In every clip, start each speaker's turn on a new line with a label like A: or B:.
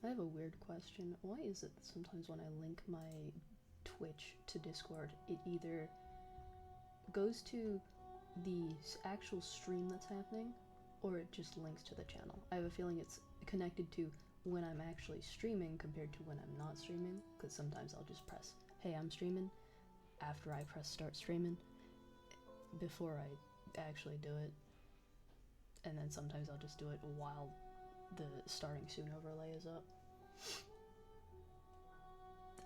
A: I have a weird question. Why is it that sometimes when I link my Twitch to Discord, it either goes to the actual stream that's happening, or it just links to the channel? I have a feeling it's connected to when I'm actually streaming compared to when I'm not streaming, because sometimes I'll just press, hey, I'm streaming, after I press start streaming, before I actually do it. And then sometimes I'll just do it while the starting soon overlay is up.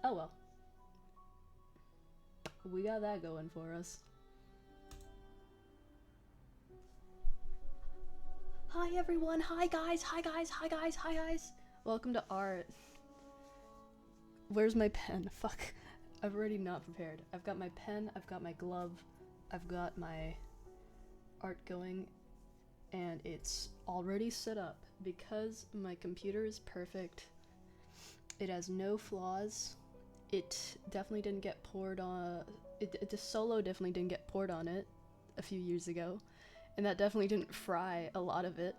A: Oh well. We got that going for us. Hi everyone, hi guys, hi guys, hi guys, hi guys. Welcome to art. Where's my pen? Fuck. I've already not prepared. I've got my pen, I've got my glove, I've got my art going, and it's already set up because my computer is perfect. It has no flaws. It definitely didn't get poured on. The solo definitely didn't get poured on it a few years ago, and that definitely didn't fry a lot of it.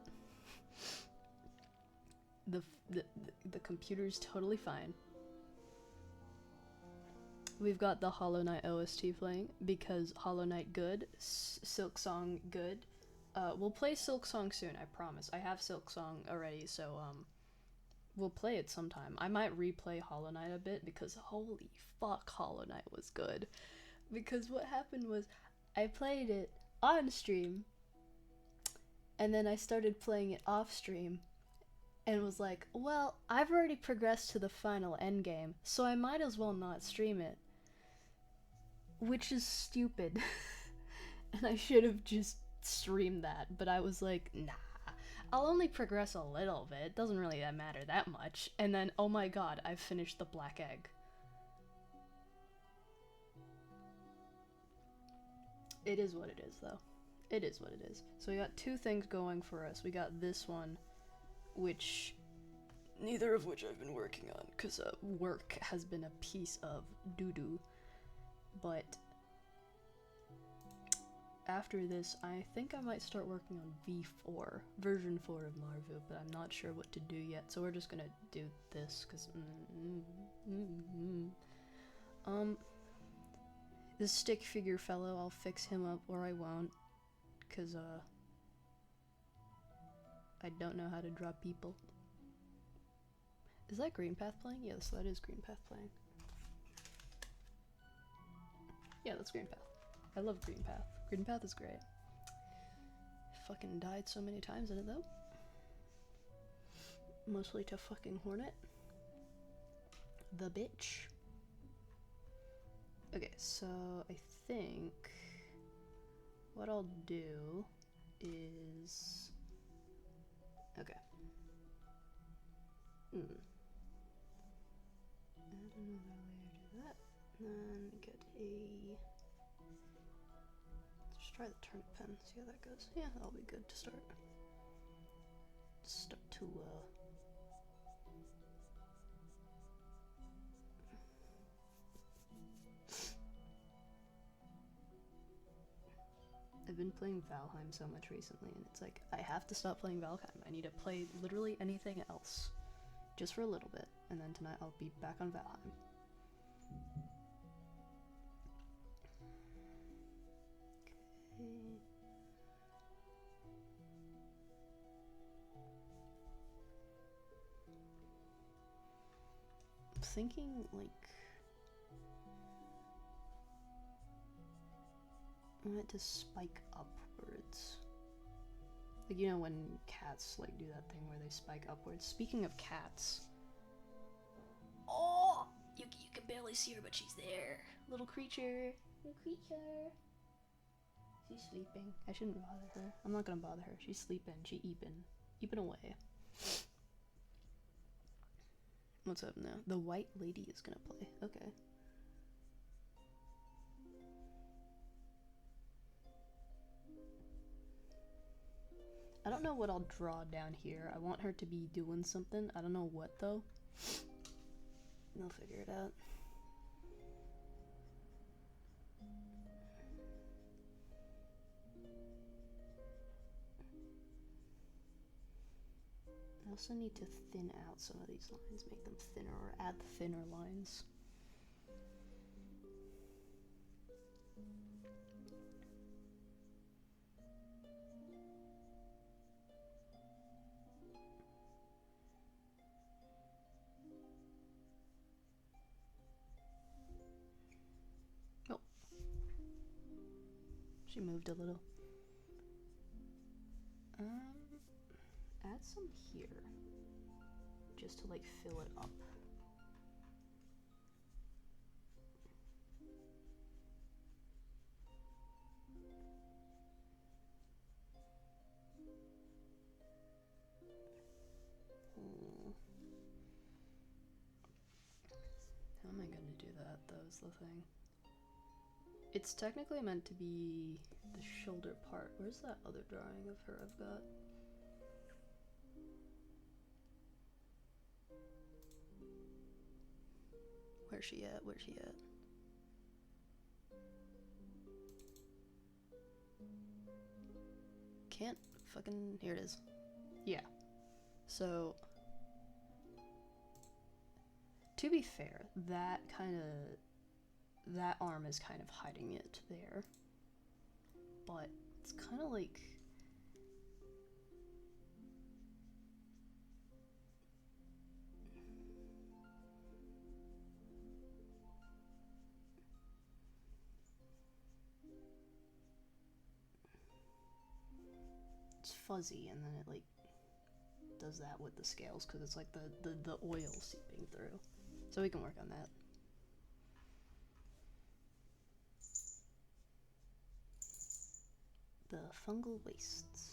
A: The computer's totally fine. We've got the Hollow Knight OST playing because Hollow Knight good, Silksong good. We'll play Silksong soon, I promise. I have Silksong already, so we'll play it sometime. I might replay Hollow Knight a bit because holy fuck, Hollow Knight was good. Because what happened was I played it on stream, and then I started playing it off stream, and was like, well, I've already progressed to the final endgame, so I might as well not stream it. Which is stupid. And I should have just streamed that, but I was like, nah. I'll only progress a little bit, it doesn't really matter that much. And then, oh my god, I've finished the Black Egg. It is what it is, though. It is what it is. So we got two things going for us. We got this one, which neither of which I've been working on, because work has been a piece of doo-doo. But after this, I think I might start working on V4, version 4 of Marvu, but I'm not sure what to do yet, so we're just gonna do this, because, this stick figure fellow, I'll fix him up or I won't, because, I don't know how to draw people. Is that Green Path playing? Yes, that is Green Path playing. Yeah, that's Green Path. I love Green Path. Green Path is great. Fucking died so many times in it though. Mostly to fucking Hornet. The bitch. Okay, so I think what I'll do is... Okay. Add another layer to that. Then get a... Let's try the turnip pen, see how that goes. Yeah, that'll be good to start. Start to, I've been playing Valheim so much recently, and it's like, I have to stop playing Valheim. I need to play literally anything else. Just for a little bit, and then tonight I'll be back on Valheim. Okay. I'm thinking, like... I want it to spike upwards. Like, you know when cats, like, do that thing where they spike upwards? Speaking of cats... Oh! You can barely see her, but she's there. Little creature. Little creature. She's sleeping. I shouldn't bother her. I'm not gonna bother her. She's sleeping. She eeping. Eeping away. What's up now? The white lady is gonna play. Okay. I don't know what I'll draw down here. I want her to be doing something. I don't know what though. I'll figure it out. I'll also need to thin out some of these lines, make them thinner, or add thinner lines. Oh. She moved a little. Add some here, just to like fill it up. How am I gonna do that, though, is the thing. It's technically meant to be the shoulder part. Where's that other drawing of her I've got? Where's she at? Where's she at? Can't fucking... Here it is. Yeah. So... To be fair, that arm is kind of hiding it there. But it's kind of like... It's fuzzy, and then it like does that with the scales because it's like the oil seeping through. So we can work on that. The fungal wastes.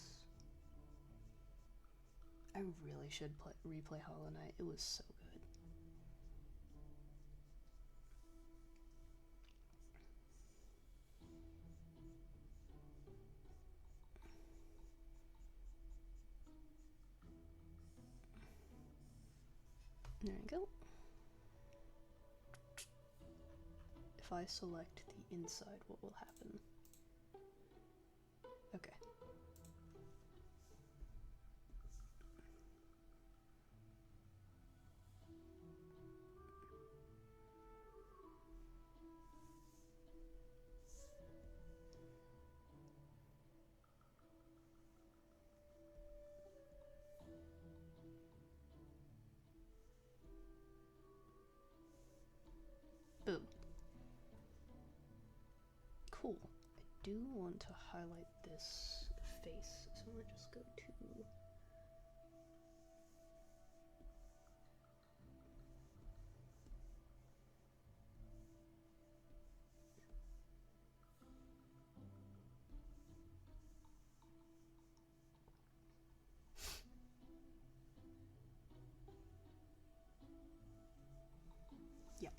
A: I really should replay Hollow Knight. It was so good. There we go. If I select the inside, what will happen? Okay. Boom. Cool. I do want to highlight this face, so I'm gonna just go to... Yeah.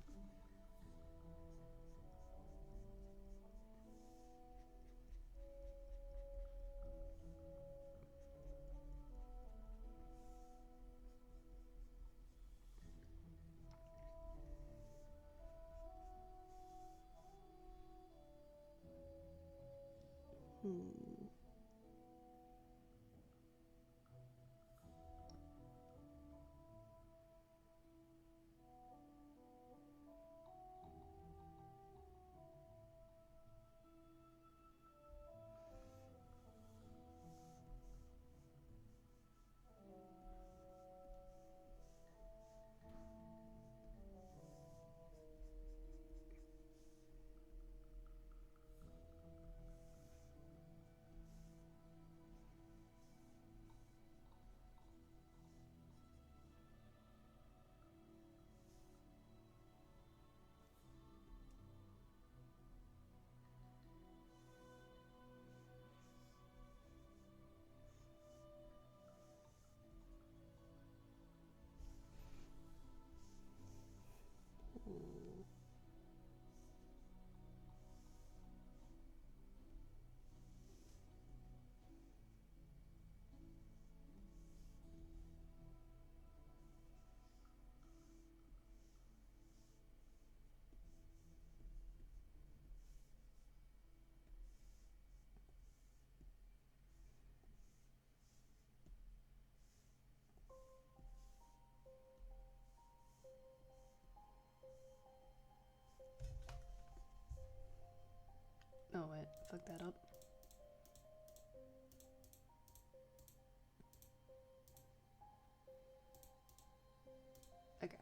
A: Oh wait, fuck that up. Okay.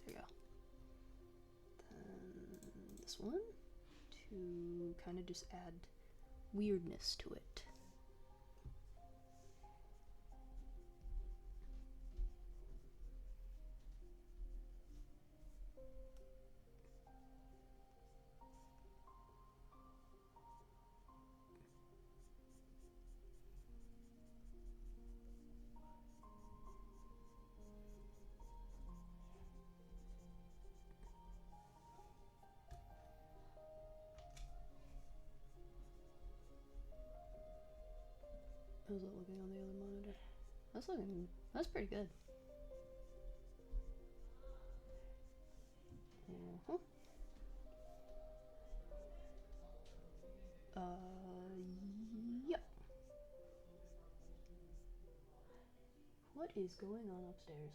A: There you go. Then this one to kind of just add weirdness to it. How's it looking on the other monitor? That's pretty good. Uh-huh. Yep. What is going on upstairs?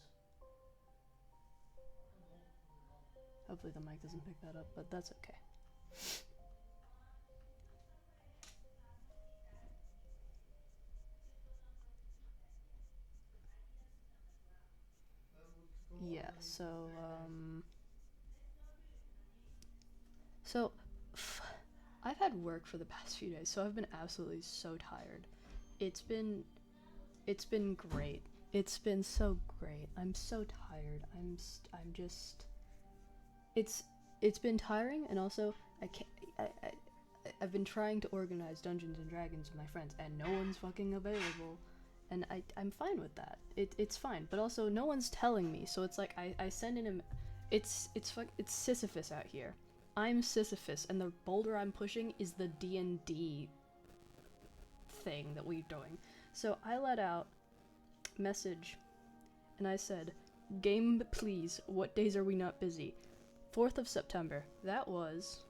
A: Hopefully the mic doesn't pick that up, but that's okay. Yeah, so I've had work for the past few days, so I've been absolutely so tired. It's been it's been great. It's been so great. I'm so tired. I'm just it's been tiring, and also I can't I've been trying to organize Dungeons and Dragons with my friends, and no one's fucking available. And I'm fine with that. It's fine. But also no one's telling me, so it's like I send in a it's Sisyphus out here. I'm Sisyphus, and the boulder I'm pushing is the D&D thing that we're doing. So I let out message, and I said, "Game, please. What days are we not busy?" 4th of September. That was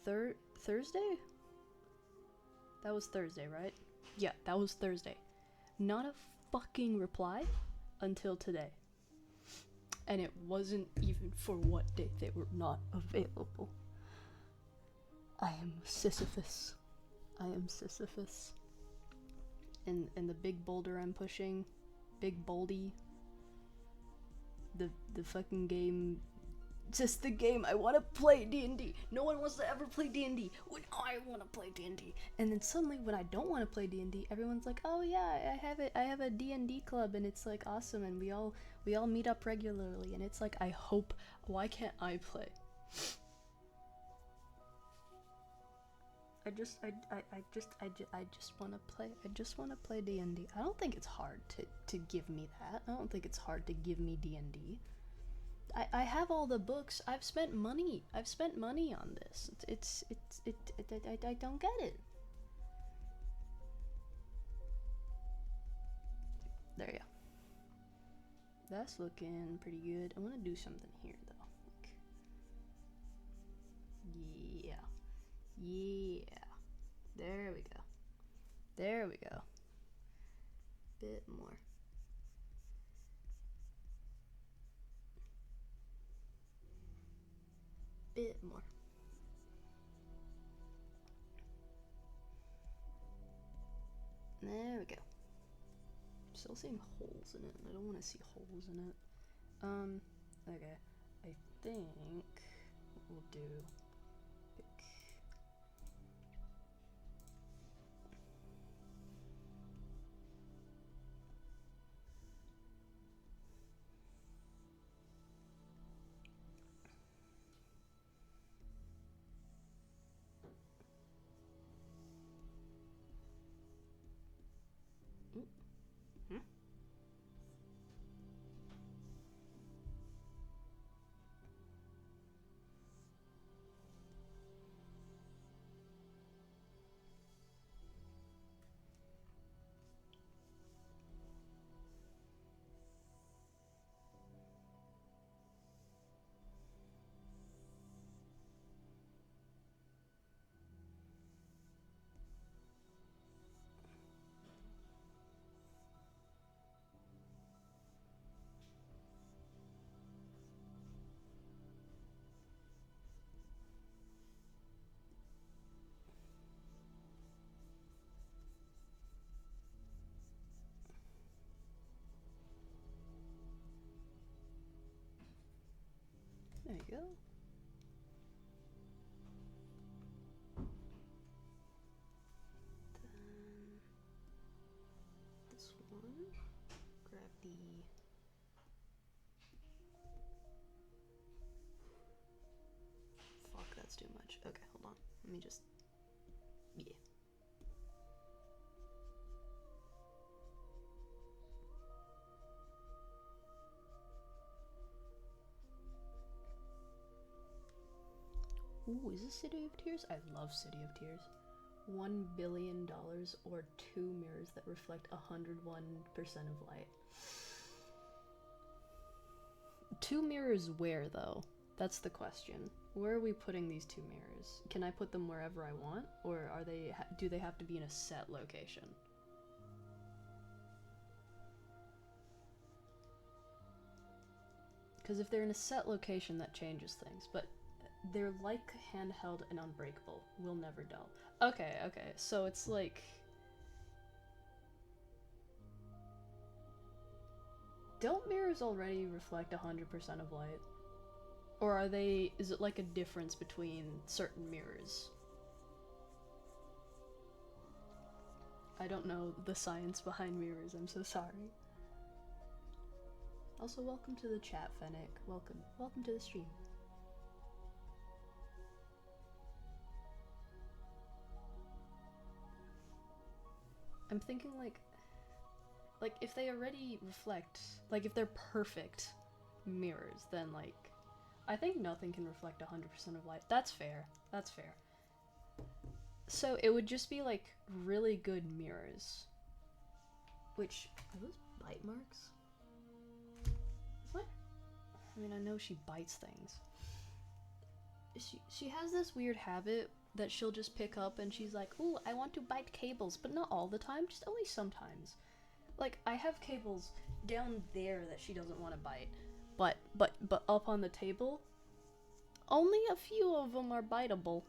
A: Thursday? That was Thursday, right? Yeah, that was Thursday. Not a fucking reply until today. And it wasn't even for what date they were not available. I am Sisyphus. I am Sisyphus. And the big boulder I'm pushing, Big Boldy, the fucking game, just the game I want to play D&D. No one wants to ever play D&D when I want to play D&D. And then suddenly when I don't want to play D&D, everyone's like, "Oh yeah, I have a D&D club, and it's like awesome, and we all meet up regularly." And it's like, I hope, why can't I play? I just want to play. I just want to play D&D. I don't think it's hard to give me that. I don't think it's hard to give me D&D. I have all the books. I've spent money. I've spent money on this. I don't get it. There you go. That's looking pretty good. I want to do something here though. Yeah. Yeah. There we go. There we go. Bit more. Bit more. There we go. Still seeing holes in it. I don't want to see holes in it. Okay. I think what we'll do. Pick. go. Then this one. Grab the... Fuck, that's too much. Okay, hold on. Let me just... Yeah. Ooh, is this City of Tears? I love City of Tears. $1 billion or 2 mirrors that reflect 101% of light. 2 mirrors where, though? That's the question. Where are we putting these 2 mirrors? Can I put them wherever I want? Or are they do they have to be in a set location? Because if they're in a set location, that changes things. But they're like handheld and unbreakable. Will never dull. Okay, okay. So it's like... Don't mirrors already reflect 100% of light? Or are they... Is it like a difference between certain mirrors? I don't know the science behind mirrors, I'm so sorry. Also, welcome to the chat, Fennec. Welcome. Welcome to the stream. I'm thinking like if they already reflect, like if they're perfect mirrors, then like, I think nothing can reflect 100% of light. That's fair. That's fair. So it would just be like really good mirrors. Which, are those bite marks? What? I mean, I know she bites things. She has this weird habit that she'll just pick up and she's like, ooh, I want to bite cables, but not all the time, just only sometimes. Like, I have cables down there that she doesn't want to bite, but up on the table, only a few of them are biteable.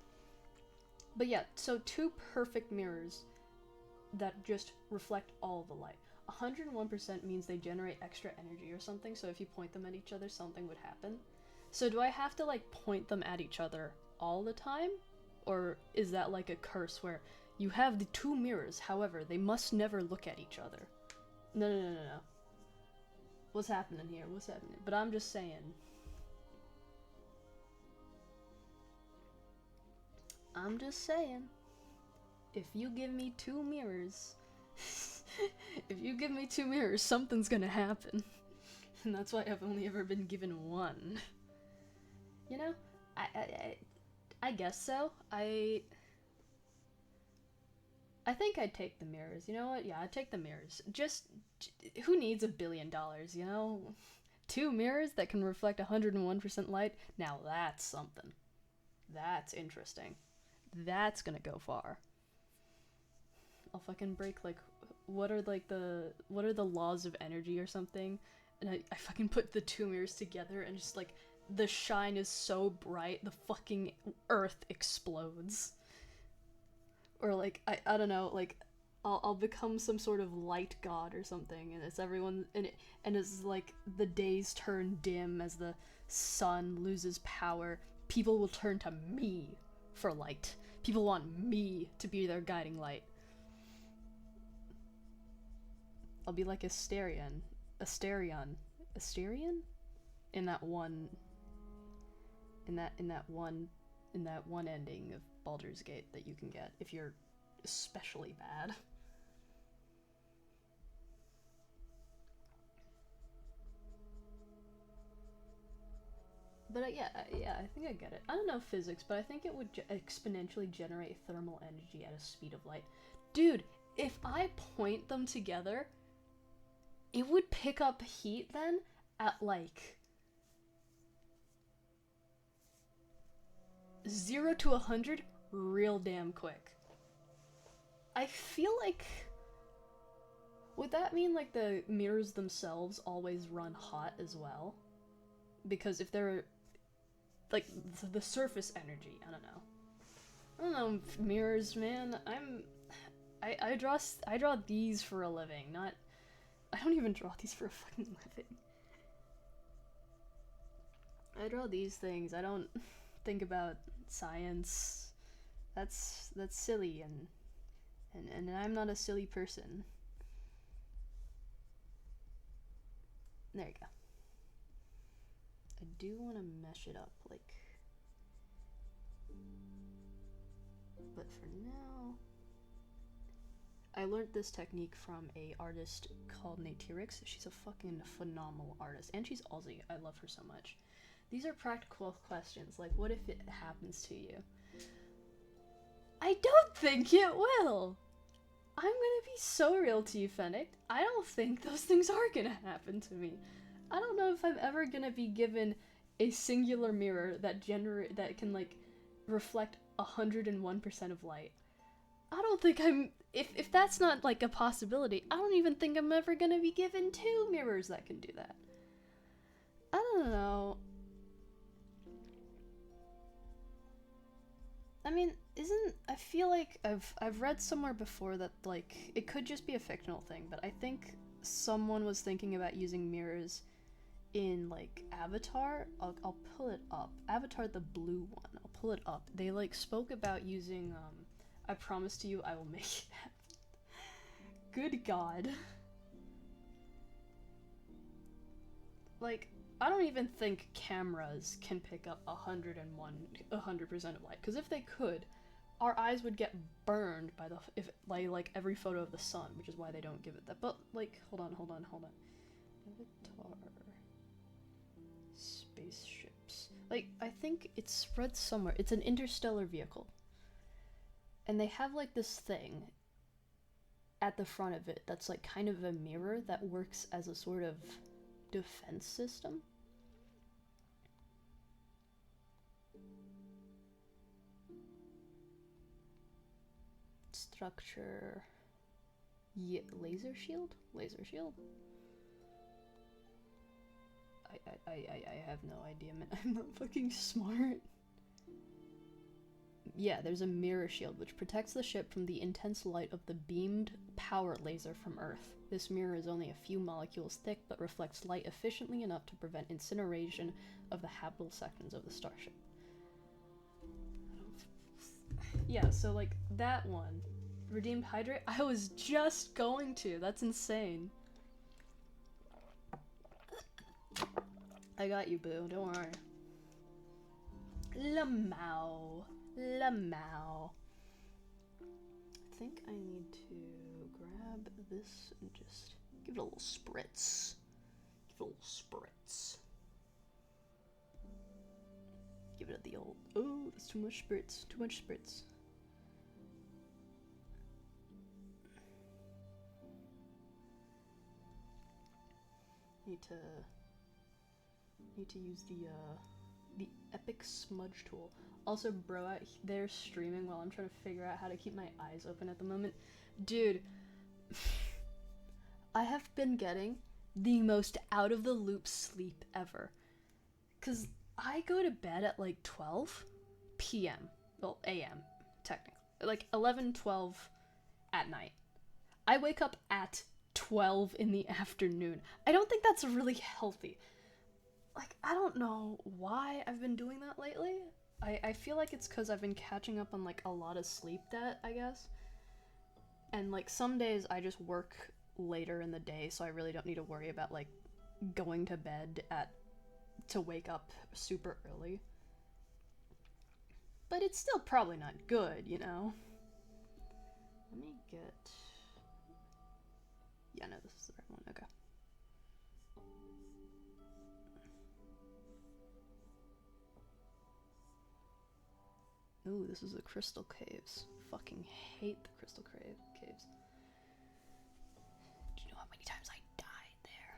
A: But yeah, so 2 perfect mirrors that just reflect all the light. 101% means they generate extra energy or something, so if you point them at each other, something would happen. So do I have to, like, point them at each other all the time? Or is that like a curse where you have the 2 mirrors, however, they must never look at each other? No. What's happening here? What's happening? But I'm just saying. I'm just saying. If you give me 2 mirrors... if you give me 2 mirrors, something's gonna happen. And that's why I've only ever been given 1. You know? I guess so. I think I'd take the mirrors. You know what? Yeah, I'd take the mirrors. Just, who needs $1 billion, you know? 2 mirrors that can reflect 101% light? Now that's something. That's interesting. That's gonna go far. I'll fucking break, like, what are the laws of energy or something? And I fucking put the 2 mirrors together and just, like, the shine is so bright, the fucking earth explodes. Or like, I don't know, like, I'll become some sort of light god or something, and it's everyone, and it's like the days turn dim as the sun loses power. People will turn to me for light. People want me to be their guiding light. I'll be like Asterion? In that one ending of Baldur's Gate that you can get if you're especially bad. But yeah, I think I get it. I don't know physics, but I think it would exponentially generate thermal energy at a speed of light. Dude, if I point them together, it would pick up heat then at like 0 to 100 real damn quick. I feel like... Would that mean like the mirrors themselves always run hot as well? Because if they're... like, the surface energy, I don't know, mirrors, man, I draw these for a living, not... I don't even draw these for a fucking living. I draw these things. I don't think about science. That's silly, and I'm not a silly person. There you go. I do want to mesh it up, like, but for now, I learned this technique from a artist called Natyrix. She's a fucking phenomenal artist, and she's Aussie. I love her so much. These are practical questions, like, what if it happens to you? I don't think it will! I'm gonna be so real to you, Fennec. I don't think those things are gonna happen to me. I don't know if I'm ever gonna be given a singular mirror that can, like, reflect 101% of light. I don't think I'm... If that's not, like, a possibility, I don't even think I'm ever gonna be given 2 mirrors that can do that. I don't know. I mean, I feel like I've read somewhere before that, like, it could just be a fictional thing, but I think someone was thinking about using mirrors in, like, Avatar. I'll pull it up. Avatar, the blue one. I'll pull it up. They, like, spoke about using, I promise to you I will make it happen. Good God. Like, I don't even think cameras can pick up 100% of light, because if they could, our eyes would get burned by like every photo of the sun, which is why they don't give it that. But, like, hold on. Avatar spaceships. Like, I think it's read somewhere. It's an interstellar vehicle, and they have, like, this thing at the front of it that's, like, kind of a mirror that works as a sort of defense system. Structure. Yeah, laser shield? Laser shield? I have no idea, man. I'm not fucking smart. Yeah, there's a mirror shield which protects the ship from the intense light of the beamed power laser from Earth. This mirror is only a few molecules thick but reflects light efficiently enough to prevent incineration of the habitable sections of the starship. Yeah, so, like, that one. Redeemed Hydrate? I was just going to. That's insane. I got you, boo. Don't worry. Lamau. I think I need to grab this and just give it a little spritz. Give it the old... Oh, that's too much spritz. Need to use the Epic Smudge tool. Also, bro out there streaming while I'm trying to figure out how to keep my eyes open at the moment. Dude, I have been getting the most out of the loop sleep ever. 'Cause I go to bed at like 12 p.m. Well, a.m. technically. Like 11, 12 at night. I wake up at 12 in the afternoon. I don't think that's really healthy. Like, I don't know why I've been doing that lately. I feel like it's because I've been catching up on, like, a lot of sleep debt, I guess. And, like, some days I just work later in the day, so I really don't need to worry about, like, going to bed to wake up super early. But it's still probably not good, you know? Let me get... Yeah, no, this is the right one. Okay. Ooh, this is the Crystal Caves. Fucking hate the Crystal Caves. Do you know how many times I died there?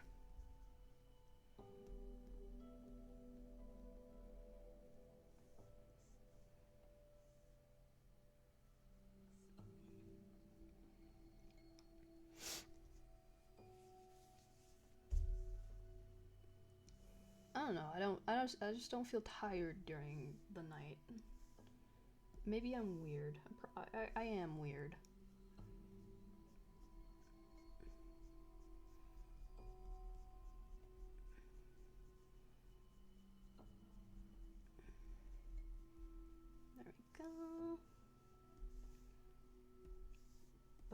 A: I don't know. I just don't feel tired during the night. Maybe I'm weird. I am weird.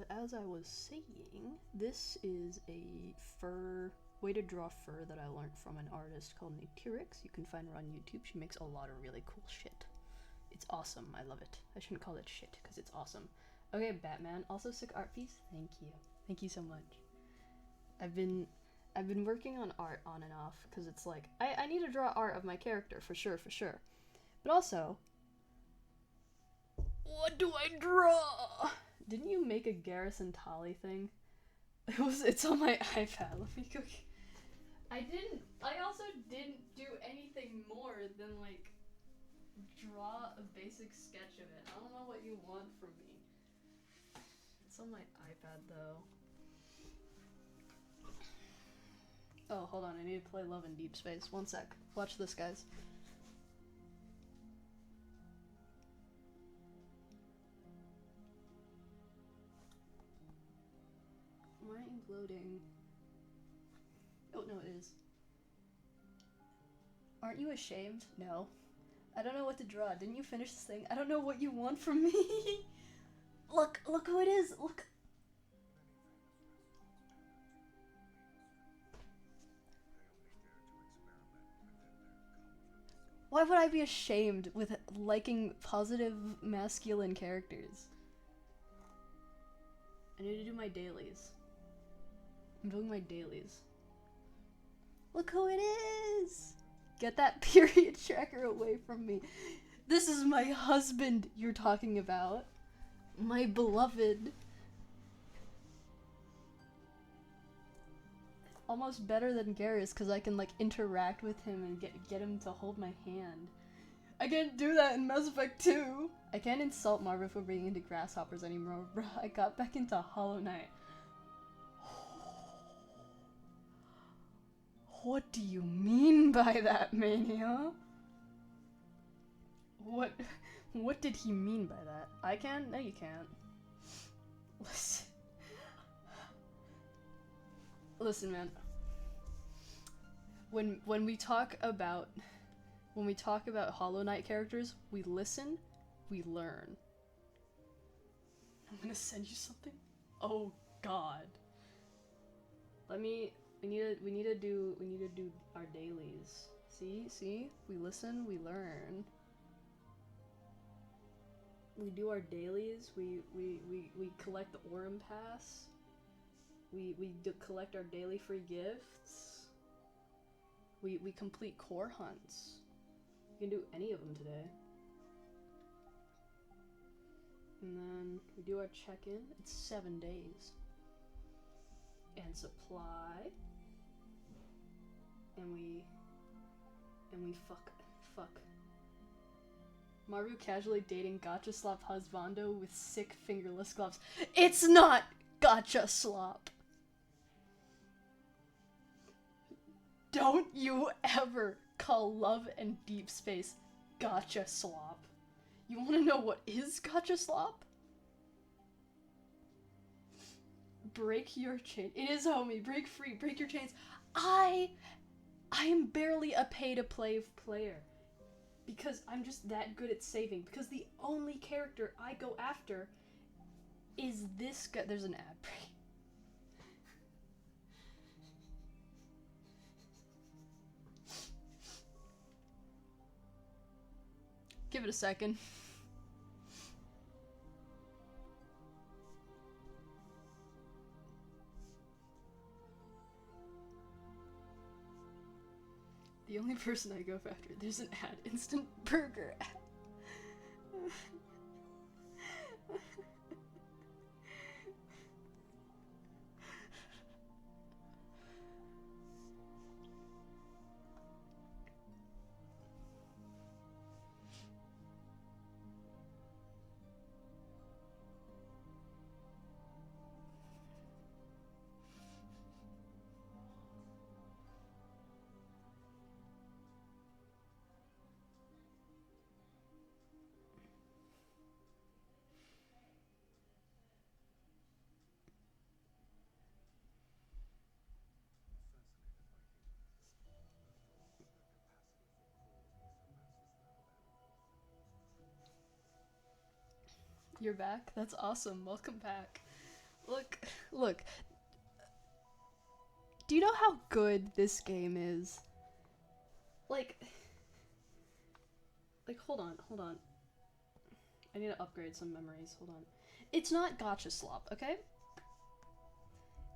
A: But as I was saying, this is a fur way to draw fur that I learned from an artist called Natyrix. You can find her on YouTube. She makes a lot of really cool shit. It's awesome. I love it. I shouldn't call it shit because it's awesome. Okay, Batman. Also sick art piece. Thank you. Thank you so much. I've been working on art on and off because it's like I need to draw art of my character for sure. But also, what do I draw? Didn't you make a Garrison Tolly thing? It's on my iPad. Let me go. I also didn't do anything more than like draw a basic sketch of it. I don't know what you want from me. It's on my iPad though. Oh, hold on. I need to play Love in Deep Space. One sec. Watch this, guys. Why ain't loading? Oh, no, it is. Aren't you ashamed? No. I don't know what to draw. Didn't you finish this thing? I don't know what you want from me. Look who it is. Look. Why would I be ashamed with liking positive masculine characters? I need to do my dailies. I'm doing my dailies. Look who it is! Get that period tracker away from me. This is my husband you're talking about. My beloved. Almost better than Garrus because I can like interact with him and get him to hold my hand. I can't do that in Mass Effect 2. I can't insult Marva for being into grasshoppers anymore, bro. I got back into Hollow Knight. What do you mean by that, Mania? What did he mean by that? I can? No, you can't. Listen. Listen, man. When we talk about Hollow Knight characters, we listen, we learn. I'm gonna send you something. Oh God. We need to do our dailies. See? We listen, we learn. We do our dailies. We collect the Aurum Pass. We collect our daily free gifts. We complete core hunts. We can do any of them today. And then we do our check-in. It's 7 days. And supply. And we fuck. Maru casually dating Gacha Slop husbando with sick fingerless gloves. It's not Gacha Slop! Don't you ever call Love and Deep Space Gacha Slop. You wanna know what is Gacha Slop? Break your chain. It is, homie. Break free. Break your chains. I am barely a pay-to-play player. Because I'm just that good at saving. Because the only character I go after is this guy. There's an ad break. Give it a second. The only person I go after, there's an ad, instant burger ad. You're back? That's awesome. Welcome back. Look, look. Do you know how good this game is? Like, hold on, hold on. I need to upgrade some memories. Hold on. It's not Gotcha Slop, okay?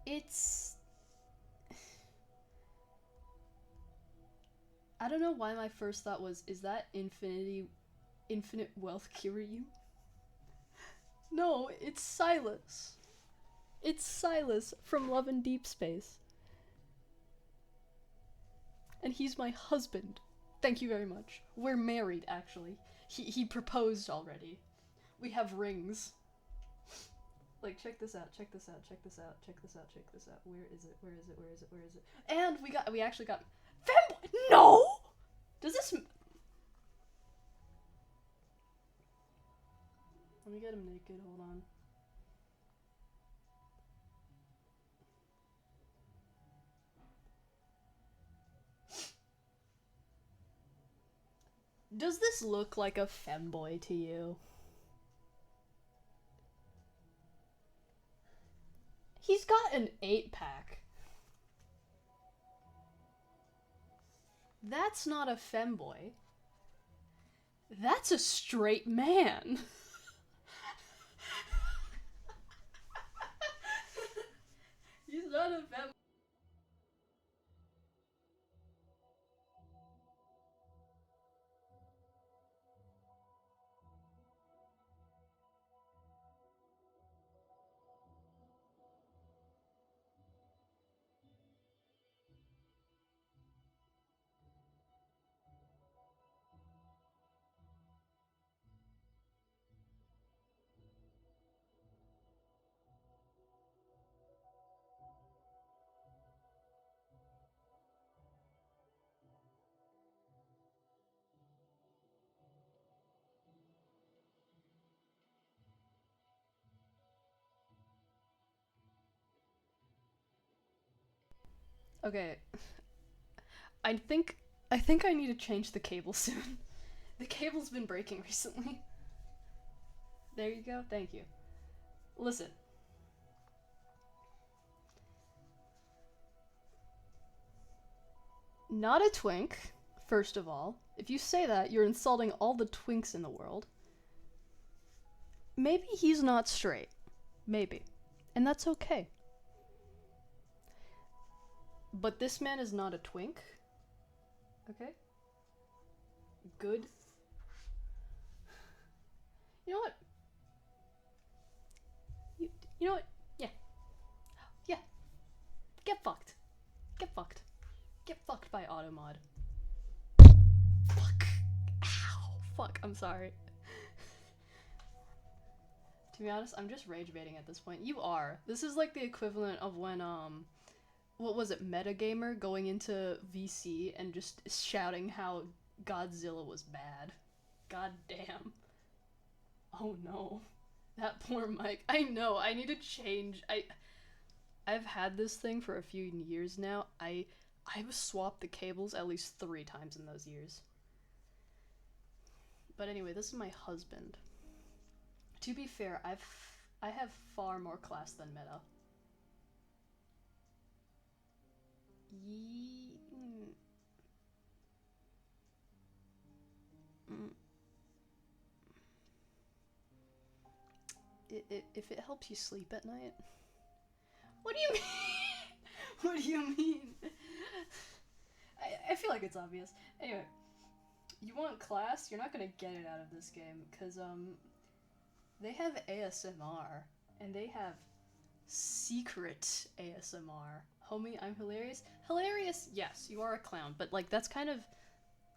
A: It's... I don't know why my first thought was, is that Infinite Wealth Kiryu? No, it's Silas. It's Silas from Love and Deep Space. And he's my husband. Thank you very much. We're married, actually. He proposed already. We have rings. Like, check this out, check this out, check this out, check this out, check this out. Where is it? Where is it? Where is it? Where is it? And we actually got femboy. No! Does this... Let me get him naked, hold on. Does this look like a femboy to you? He's got an 8-pack. That's not a femboy. That's a straight man. He's not a femboy. Okay. I think I need to change the cable soon. The cable's been breaking recently. There you go. Thank you. Listen. Not a twink, first of all. If you say that, you're insulting all the twinks in the world. Maybe he's not straight. Maybe. And that's okay. But this man is not a twink. Okay? Good. You know what? You know what? Yeah. Yeah. Get fucked. Get fucked. Get fucked by Automod. Fuck. Ow. Fuck, I'm sorry. To be honest, I'm just rage baiting at this point. You are. This is like the equivalent of when, what was it, Metagamer going into VC and just shouting how Godzilla was bad. God damn. Oh no. That poor mic. I know, I need to change. I've had this thing for a few years now. I've swapped the cables at least 3 times in those years. But anyway, this is my husband. To be fair, I have far more class than Meta. If it helps you sleep at night. What do you mean? What do you mean? I feel like it's obvious. Anyway, you want class? You're not gonna get it out of this game, because, they have ASMR, and they have secret ASMR. Homie, I'm hilarious. Hilarious, yes, you are a clown, but, like, that's kind of...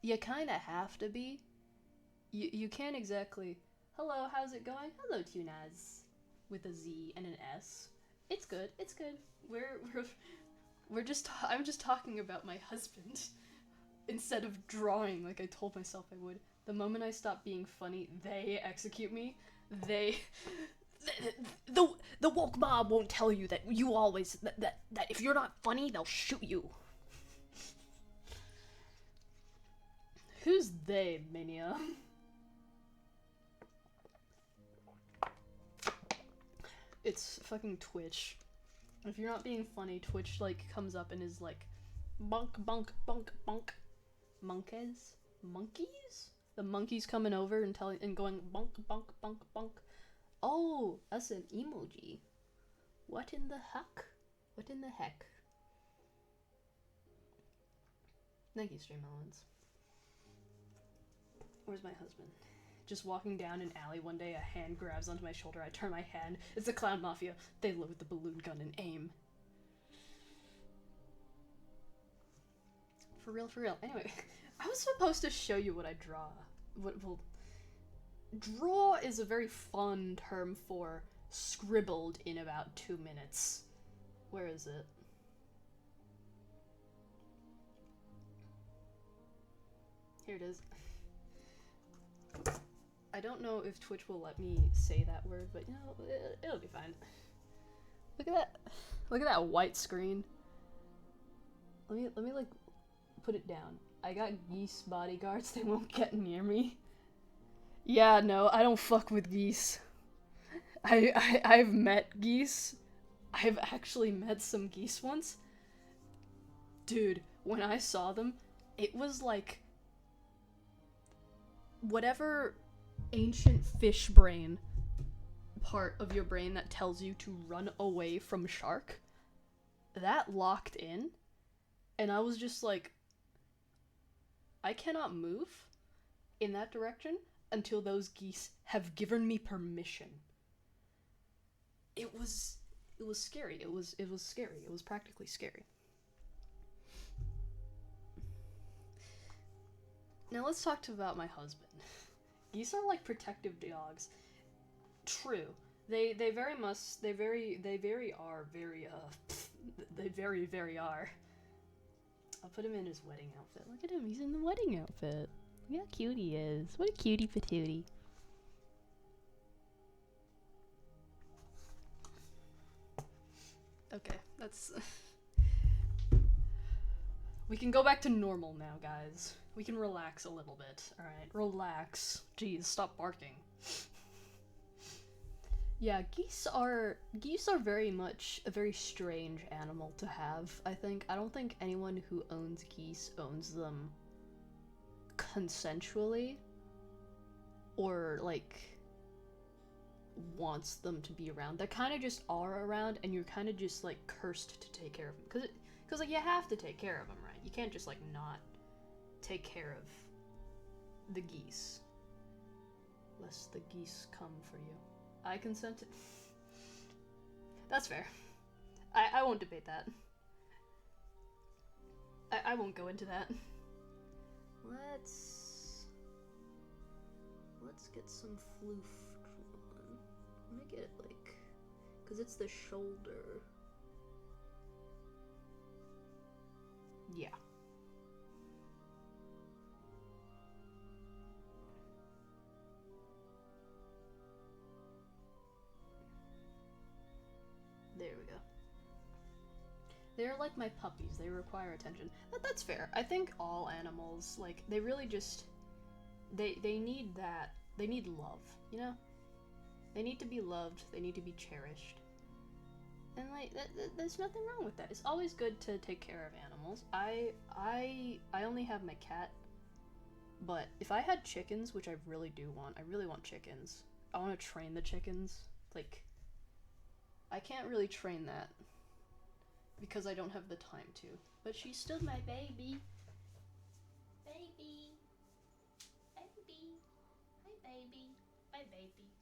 A: You kinda have to be. You can't exactly... Hello, how's it going? Hello, Tunaz. With a Z and an S. It's good, it's good. I'm just talking about my husband. Instead of drawing like I told myself I would. The moment I stop being funny, they execute me. The woke mob won't tell you that you always that if you're not funny, they'll shoot you. Who's they, Minia? It's fucking Twitch. If you're not being funny, Twitch like comes up and is like, bunk, bunk, bunk, bunk. Monkeys? Monkeys? The monkeys coming over and telling and going bunk, bunk, bunk, bunk. Oh, that's an emoji. What in the heck? What in the heck? Thank you, Stream Elements. Where's my husband? Just walking down an alley one day, a hand grabs onto my shoulder. I turn my hand. It's the Clown Mafia. They load the balloon gun and aim. For real, for real. Anyway, I was supposed to show you what I draw. Well, draw is a very fun term for scribbled in about 2 minutes. Where is it? Here it is. I don't know if Twitch will let me say that word, but you know, it'll be fine. Look at that. Look at that white screen. Let me like put it down. I got geese bodyguards. They won't get near me. Yeah, no, I don't fuck with geese. I've met geese. I've actually met some geese once. Dude, when I saw them, it was like whatever ancient fish brain part of your brain that tells you to run away from shark, that locked in, and I was just like, I cannot move in that direction until those geese have given me permission. It was scary. It was scary. It was practically scary. Now let's talk about my husband. Geese are like protective dogs. True. They very are. I'll put him in his wedding outfit. Look at him, he's in the wedding outfit. Look how cute he is. What a cutie patootie. Okay, that's... We can go back to normal now, guys. We can relax a little bit, alright? Relax. Jeez, stop barking. Yeah, geese are very much a very strange animal to have, I think. I don't think anyone who owns geese owns them consensually or, like, wants them to be around. They kind of just are around, and you're kind of just, like, cursed to take care of them. Because, like, you have to take care of them, right? You can't just, like, not take care of the geese. Lest the geese come for you. I consented. That's fair. I won't debate that. I won't go into that. Let's get some floof drawn. Let me get it like, cause it's the shoulder. Yeah. There we go. They're like my puppies. They require attention. That's fair. I think all animals, like, they really just... They need that. They need love, you know? They need to be loved. They need to be cherished. And, like, there's nothing wrong with that. It's always good to take care of animals. I only have my cat. But if I had chickens, which I really do want, I really want chickens. I want to train the chickens. Like... I can't really train that because I don't have the time to. But she's still my baby. Baby. Baby. Hi, baby. My baby.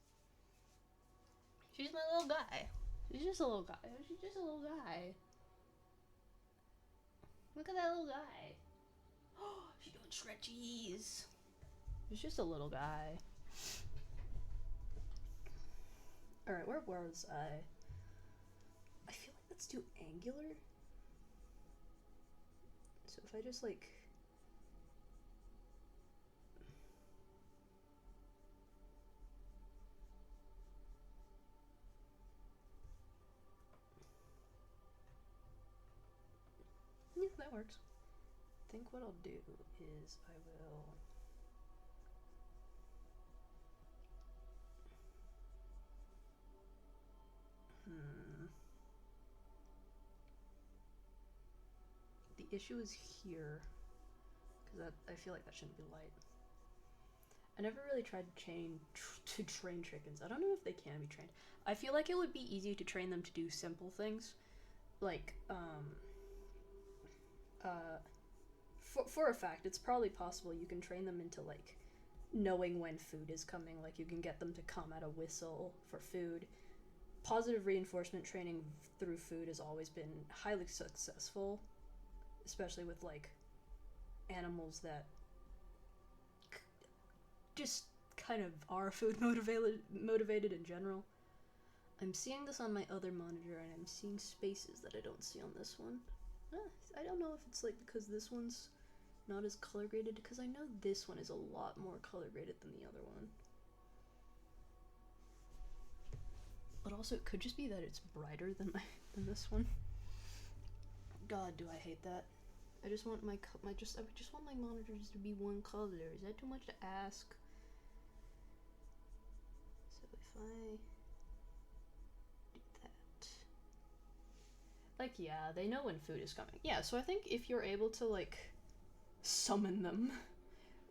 A: She's my little guy. She's just a little guy. She's just a little guy. Look at that little guy. Oh, she's doing stretchies. She's just a little guy. Alright, where was I? I feel like that's too angular. So if I just like... Yeah, that works. I think what I'll do is I will... issue is here, because I feel like that shouldn't be light. I never really tried to train chickens. I don't know if they can be trained. I feel like it would be easy to train them to do simple things, like for a fact, it's probably possible you can train them into like knowing when food is coming. Like you can get them to come at a whistle for food. Positive reinforcement training through food has always been highly successful, especially with like animals that just kind of are food motivated in general. I'm seeing this on my other monitor and I'm seeing spaces that I don't see on this one. I don't know if it's like because this one's not as color graded, because I know this one is a lot more color graded than the other one. But also it could just be that it's brighter than this one. God, do I hate that. I just want I just want my monitors to be one color. Is that too much to ask? So if I do that, like, yeah, they know when food is coming. Yeah, so I think if you're able to like summon them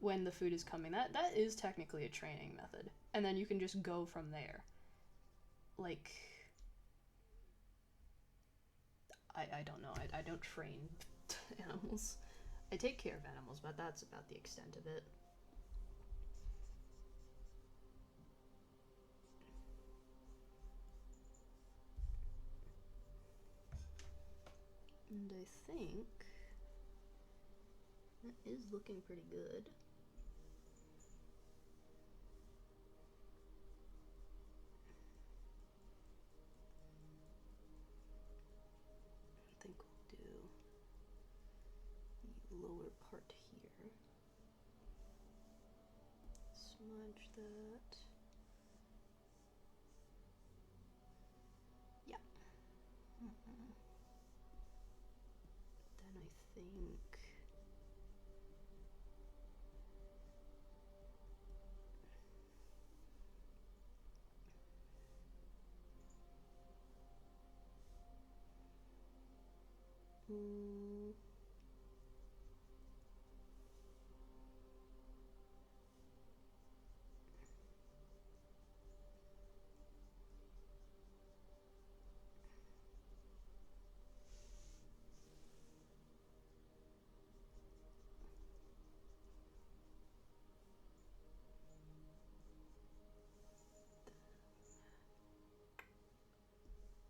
A: when the food is coming, that is technically a training method, and then you can just go from there. Like, I don't know. I don't train animals. I take care of animals, but that's about the extent of it. And I think that is looking pretty good. I think we'll do the lower part here. Smudge that. Yeah. Then I think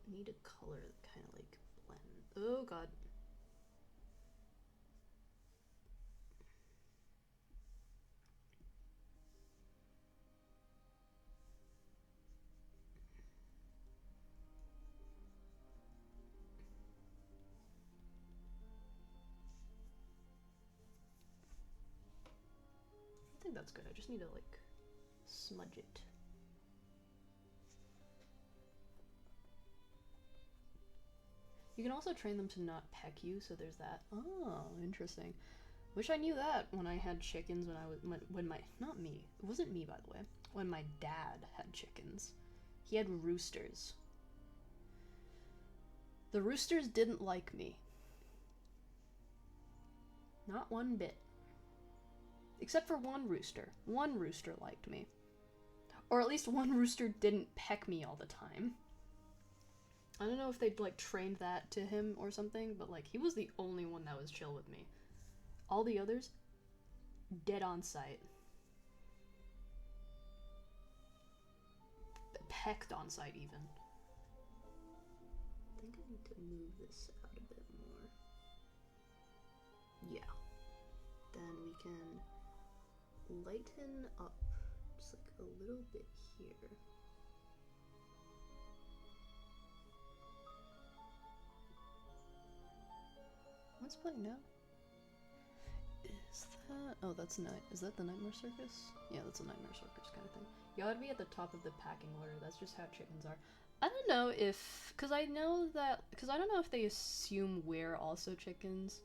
A: need a color that kind of like blend. Oh god. I think that's good. I just need to like smudge it. You can also train them to not peck you, so there's that. Oh, interesting. Wish I knew that when I had chickens when I was when my not me. It wasn't me, by the way. When my dad had chickens. He had roosters. The roosters didn't like me. Not one bit. Except for one rooster. One rooster liked me. Or at least one rooster didn't peck me all the time. I don't know if they'd like trained that to him or something, but like he was the only one that was chill with me. All the others, dead on sight. Pecked on sight even. I think I need to move this out a bit more. Yeah. Then we can lighten up just like a little bit here. What's playing now? Is that... Oh, that's night. Is that the Nightmare Circus? Yeah, that's a Nightmare Circus kind of thing. You gotta be at the top of the packing order. That's just how chickens are. I don't know if... Because I know that... Because I don't know if they assume we're also chickens.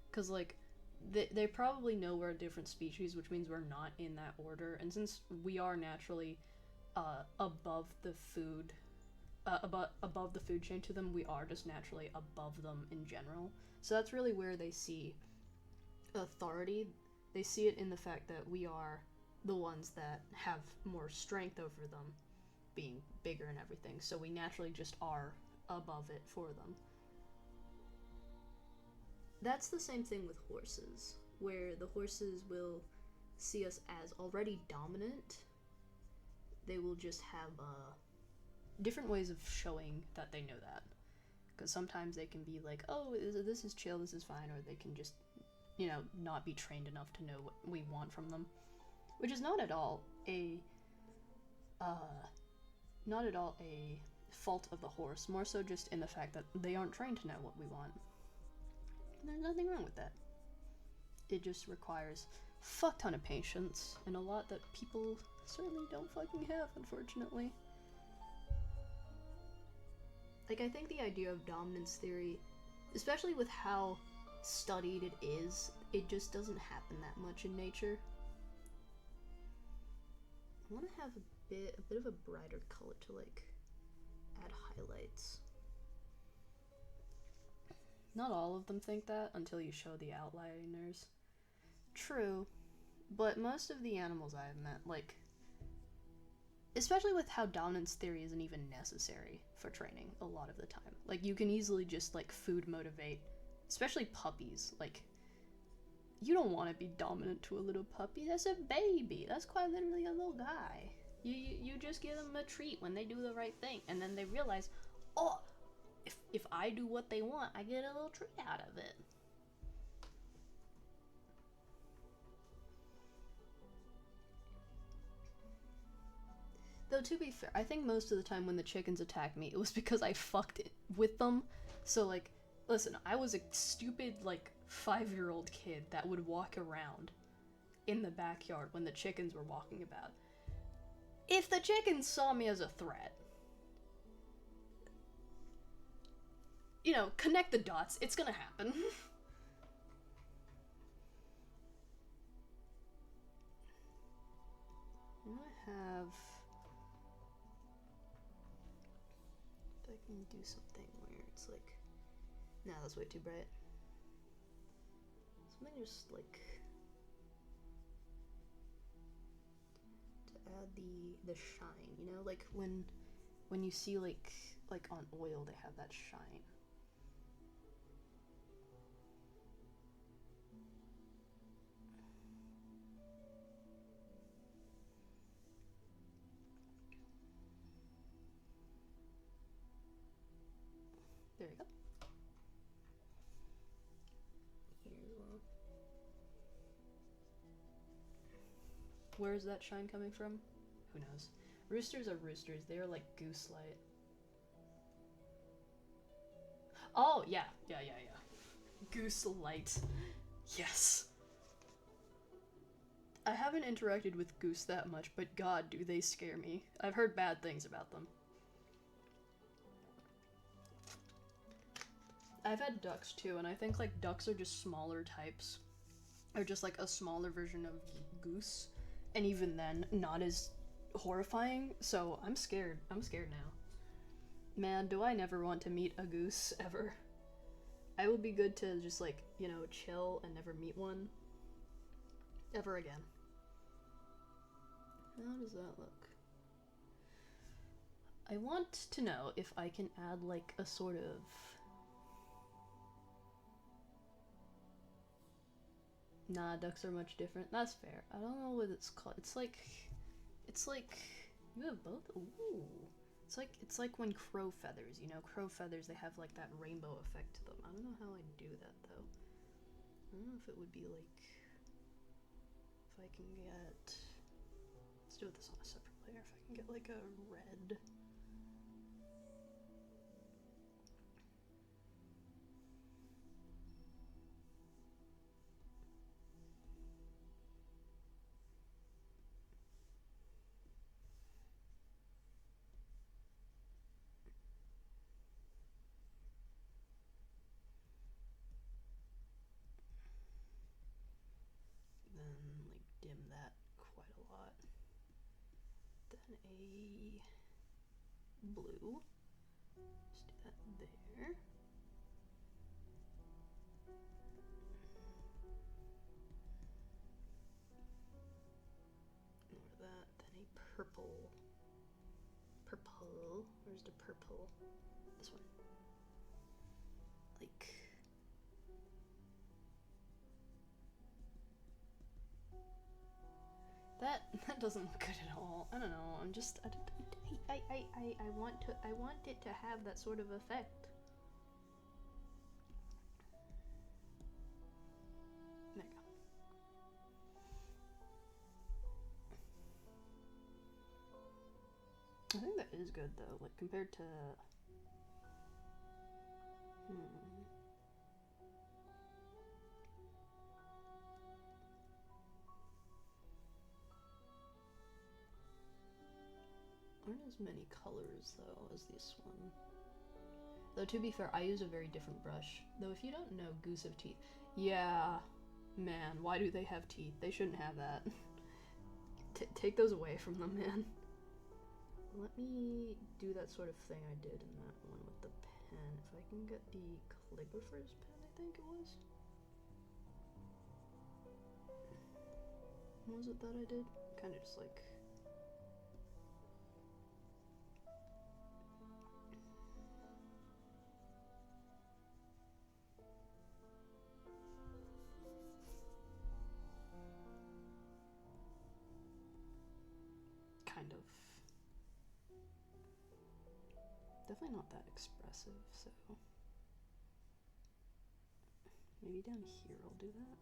A: Because, like, they probably know we're a different species, which means we're not in that order. And since we are naturally above the food above the food chain to them, we are just naturally above them in general. So that's really where they see authority. They see it in the fact that we are the ones that have more strength over them, being bigger and everything. So we naturally just are above it for them. That's the same thing with horses, where the horses will see us as already dominant. They will just have different ways of showing that they know that. Because sometimes they can be like, oh, this is chill, this is fine, or they can just, not be trained enough to know what we want from them. Which is not at all a fault of the horse, more so just in the fact that they aren't trained to know what we want. And there's nothing wrong with that. It just requires a fuck ton of patience, and a lot that people certainly don't fucking have, unfortunately. Like, I think the idea of dominance theory, especially with how studied it is, it just doesn't happen that much in nature. I want to have a bit of a brighter color to, like, add highlights. Not all of them think that until you show the outliners. True, but most of the animals I've met, like, especially with how dominance theory isn't even necessary for training a lot of the time. Like, you can easily just, like, food motivate, especially puppies. Like, you don't want to be dominant to a little puppy. That's a baby. That's quite literally a little guy. You just give them a treat when they do the right thing, and then they realize, oh, if I do what they want, I get a little treat out of it. Though, to be fair, I think most of the time when the chickens attacked me, it was because I fucked it with them. So, like, listen, I was a stupid, like, 5-year-old kid that would walk around in the backyard when the chickens were walking about. If the chickens saw me as a threat, connect the dots, it's gonna happen. I have... if I can do something where it's like... nah, that's way too bright. Something just like... to add the shine, like when you see like on oil they have that shine. There you go. Here as well. Where's that shine coming from? Who knows? Roosters are roosters. They are like goose light. Oh, yeah. Goose light. Yes. I haven't interacted with goose that much, but god, do they scare me. I've heard bad things about them. I've had ducks too, and I think like ducks are just smaller types. Or just like a smaller version of goose. And even then, not as horrifying, so I'm scared. I'm scared now. Man, do I never want to meet a goose, ever. I would be good to just like, chill and never meet one. Ever again. How does that look? I want to know if I can add like a sort of... nah, ducks are much different. That's fair. I don't know what it's called. It's like you have both. Ooh, it's like when crow feathers. Crow feathers. They have like that rainbow effect to them. I don't know how I do that though. I don't know if it would be like if I can get. Let's do this on a separate layer. If I can get like a red. Dim that quite a lot. Then a blue. purple. Purple. Where's the purple? This one. Like. That doesn't look good at all. I don't know. I'm just. I want it to have that sort of effect. There you go. I think that is good though, like compared to aren't as many colors though as this one. Though to be fair, I use a very different brush. Though if you don't know Goose of Teeth, yeah, man, why do they have teeth? They shouldn't have that. Take those away from them, man. Let me do that sort of thing I did in that one with the pen. If I can get the calligrapher's pen, I think it was. What was it that I did? Kind of just like... kind of. Definitely not that expressive, so maybe down here I'll do that.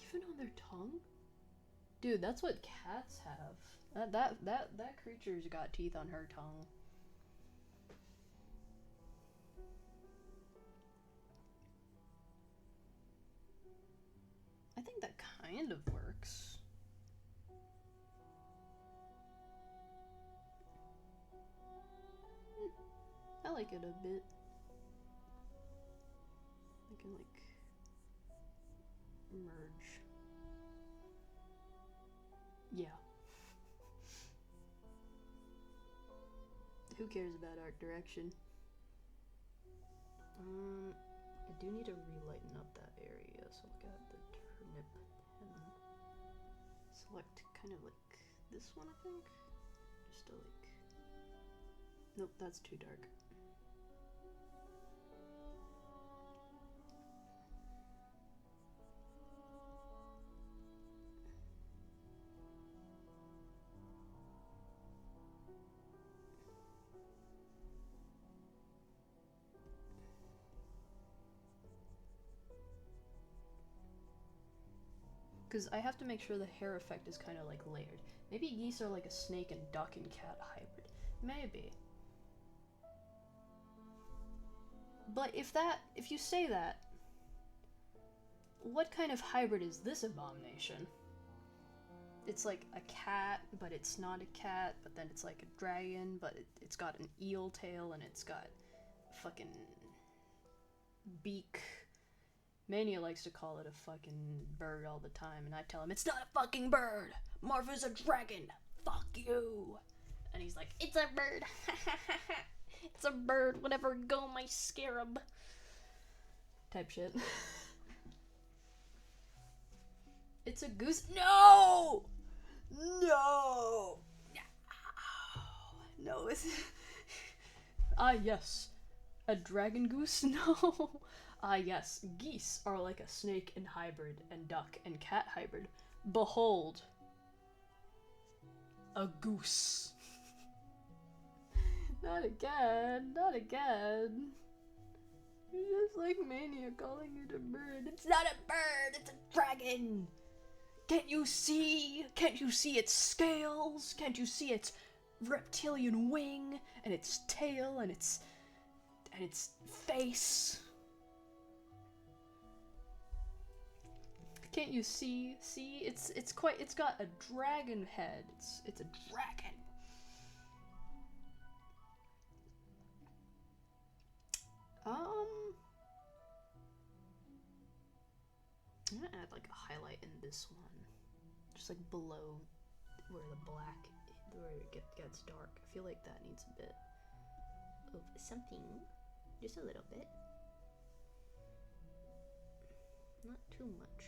A: Even on their tongue? Dude, that's what cats have. That creature's got teeth on her tongue. I think that kind of works. I like it a bit. I can like merge. Yeah. Who cares about art direction? I do need to relighten up that area, so I'll get the turnip pen. Select kind of like this one, I think. Just to like. Nope, that's too dark. Because I have to make sure the hair effect is kind of like layered. Maybe geese are like a snake and duck and cat hybrid. Maybe. But if you say that, what kind of hybrid is this abomination? It's like a cat, but it's not a cat, but then it's like a dragon, but it's got an eel tail and it's got fucking beak. Mania likes to call it a fucking bird all the time, and I tell him, it's not a fucking bird! Marva's a dragon! Fuck you! And he's like, it's a bird! It's a bird, whatever, go my scarab! Type shit. It's a goose. No! No! No, it's... Ah, yes. A dragon goose? No. Ah, yes. Geese are like a snake and hybrid, and duck and cat hybrid. Behold. A goose. Not again. Not again. You're just like Mania calling it a bird. It's not a bird, it's a dragon! Can't you see? Can't you see its scales? Can't you see its reptilian wing? And its tail and its face? Can't you see? See? It's got a dragon head. It's a dragon. I'm gonna add like a highlight in this one. Just like below where the black, where it gets dark. I feel like that needs a bit of something. Just a little bit. Not too much.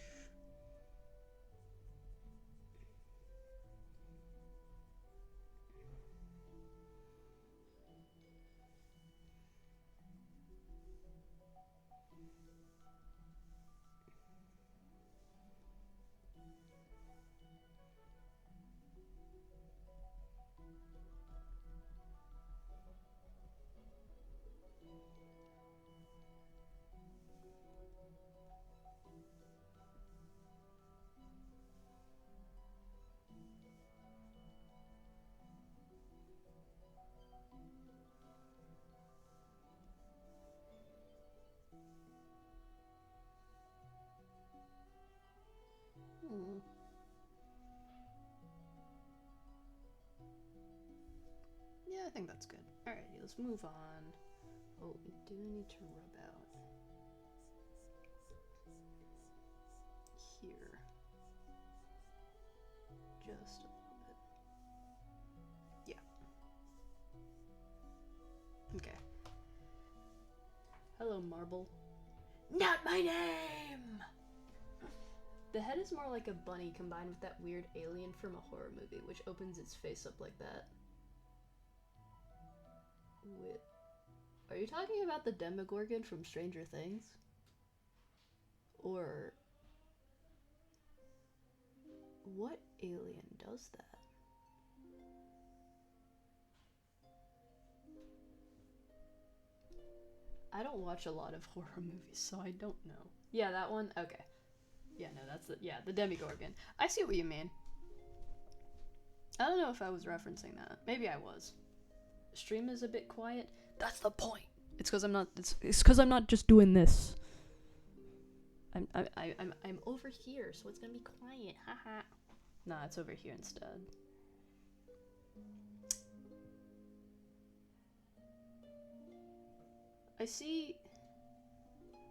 A: Hmm. Yeah, I think that's good. Alrighty, let's move on. Oh, we do need to rub out here. Just a little bit. Yeah. Okay. Hello, Marble. Not my name! The head is more like a bunny combined with that weird alien from a horror movie, which opens its face up like that. Are you talking about the Demogorgon from Stranger Things? Or what alien does that? I don't watch a lot of horror movies, so I don't know. Yeah, that one? Okay. Yeah, no, that's the Demogorgon. I see what you mean. I don't know if I was referencing that. Maybe I was. Stream is a bit quiet. That's the point. It's because I'm not. It's because I'm not just doing this. I'm over here, so it's gonna be quiet. Haha. Nah, it's over here instead. I see.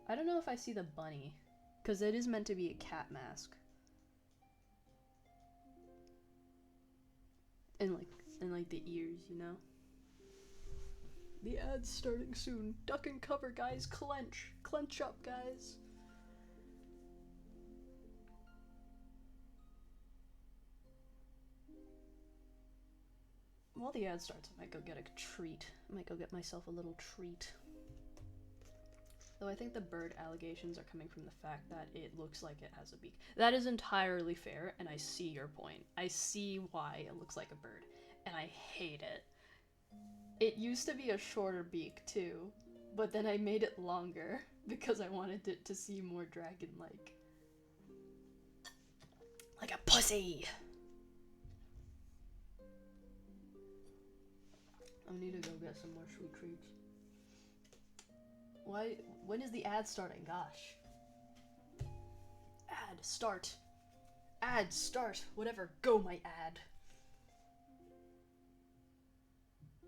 A: I don't know if I see the bunny, because it is meant to be a cat mask. And like the ears, you know. The ad's starting soon. Duck and cover, guys. Clench. Clench up, guys. While the ad starts, I might go get a treat. I might go get myself a little treat. Though I think the bird allegations are coming from the fact that it looks like it has a beak. That is entirely fair, and I see your point. I see why it looks like a bird, and I hate it. It used to be a shorter beak, too, but then I made it longer because I wanted it to seem more dragon-like. Like a pussy! I need to go get some more sweet treats. Why? When is the ad starting? Gosh. Ad, start. Ad, start. Whatever. Go, my ad.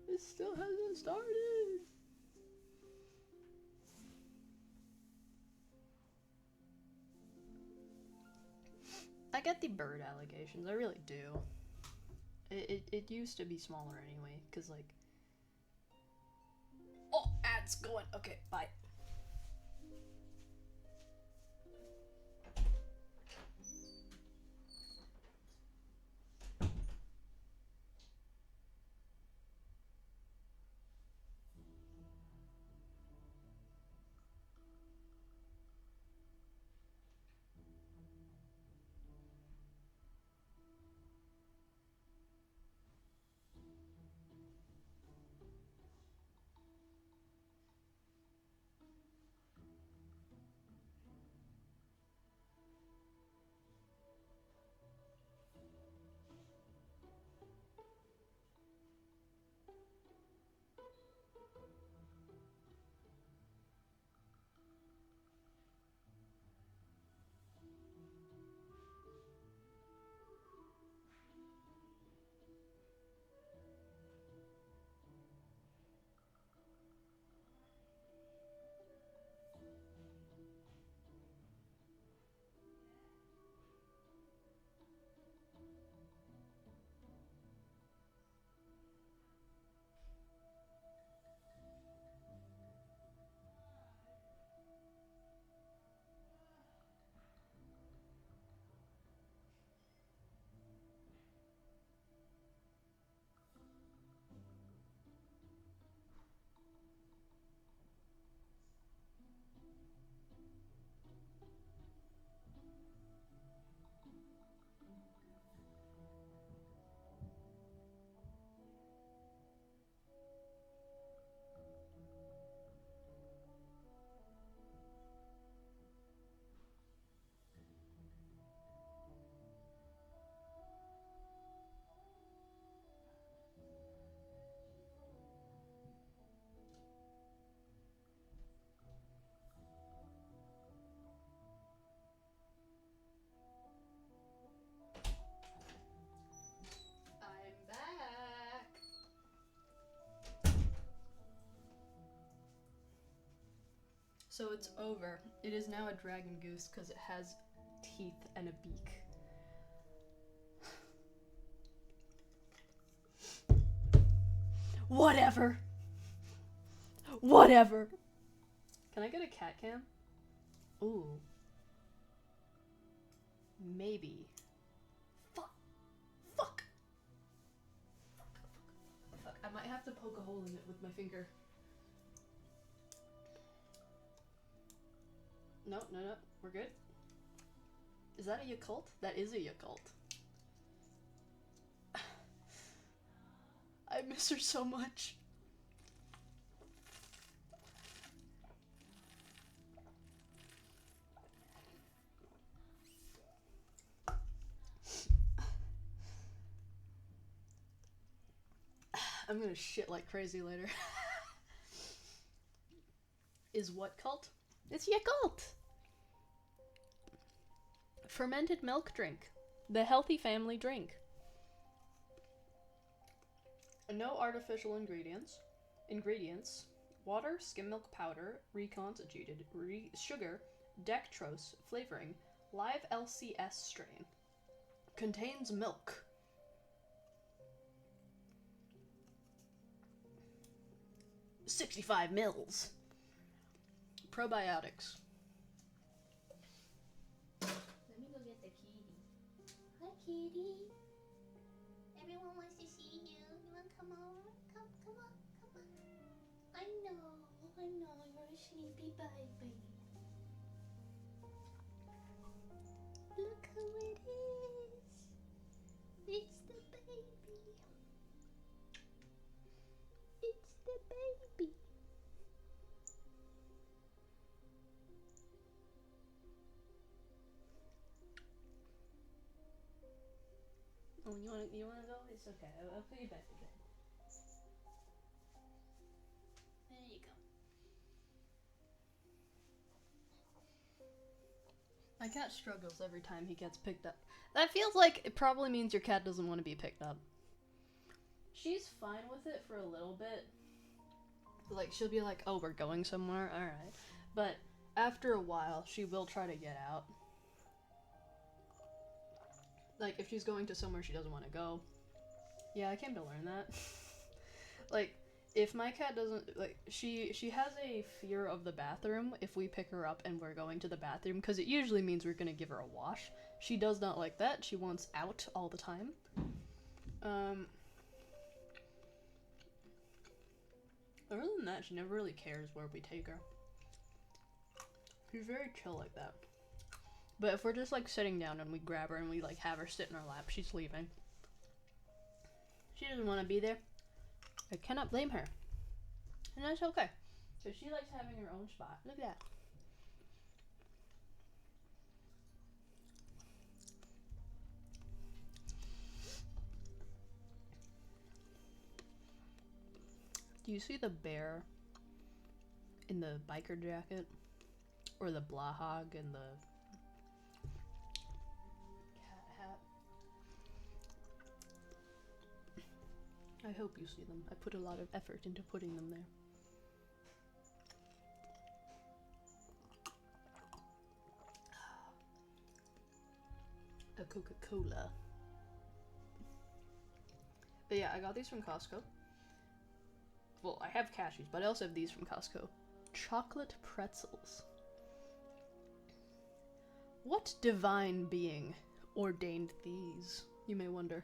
A: It still hasn't started. I get the bird allegations. I really do. It used to be smaller anyway, because, like... Oh, ad's going. Okay, bye. So it's over. It is now a dragon goose because it has teeth and a beak. Whatever. Whatever. Can I get a cat cam? Ooh. Maybe. Fuck. Fuck. Fuck. I might have to poke a hole in it with my finger. No, no, no. We're good. Is that a Yakult? That is a Yakult. I miss her so much. I'm gonna shit like crazy later. Is what cult? It's Yakult! Fermented milk drink. The healthy family drink. No artificial ingredients. Water, skim milk powder, reconstituted, sugar, dextrose flavoring, live LCS strain. Contains milk. $65 mils. Probiotics.
B: Let me go get the kitty. Hi, kitty. Everyone wants to see you. You want to come over? Come on, come on. I know, you're a sleepy baby. Look who it is. It's the baby. It's the baby.
A: Oh, you wanna go? It's okay. I'll put you back to bed. There you go. My cat struggles every time he gets picked up. That feels like it probably means your cat doesn't want to be picked up. She's fine with it for a little bit. Like, she'll be like, oh, we're going somewhere? Alright. But after a while, she will try to get out. Like, if she's going to somewhere she doesn't want to go. Yeah, I came to learn that. Like, if my cat doesn't, like, she has a fear of the bathroom if we pick her up and we're going to the bathroom, because it usually means we're gonna give her a wash. She does not like that. She wants out all the time. Other than that, she never really cares where we take her. She's very chill like that. But if we're just, like, sitting down and we grab her and we, like, have her sit in our lap, she's leaving. She doesn't want to be there. I cannot blame her. And that's okay. So she likes having her own spot. Look at that. Do you see the bear in the biker jacket? Or the blahog in the cat hat? I hope you see them. I put a lot of effort into putting them there. A Coca-Cola. But yeah, I got these from Costco. Well, I have cashews, but I also have these from Costco. Chocolate pretzels. What divine being ordained these, you may wonder.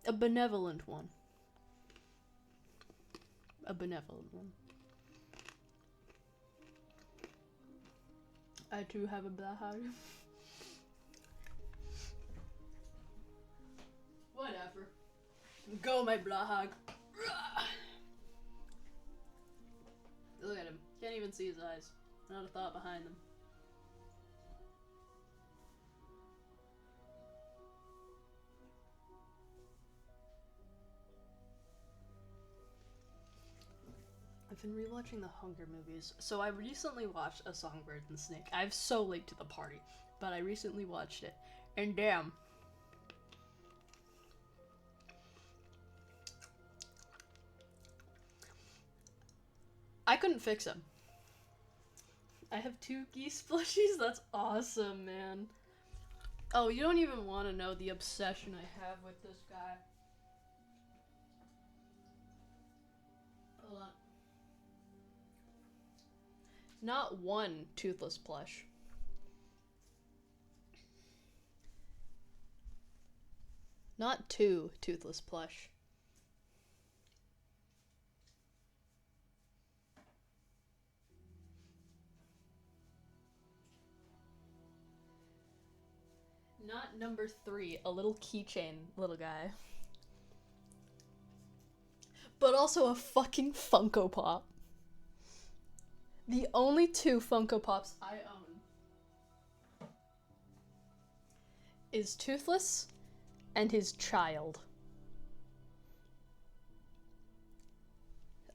A: A benevolent one. A benevolent one. I too have a blahog. Whatever. Go, my blahog. Look at him. Can't even see his eyes. Not a thought behind them. I've been rewatching the Hunger movies. So I recently watched A Songbird and Snake. I'm so late to the party, but I recently watched it. And damn. I couldn't fix him. I have 2 geese plushies? That's awesome, man. Oh, you don't even want to know the obsession I have with this guy. Hold on. Not one toothless plush. Not 2 toothless plush. Not number 3, a little keychain little guy. But also a fucking Funko Pop. The only 2 Funko Pops I own is Toothless and his child.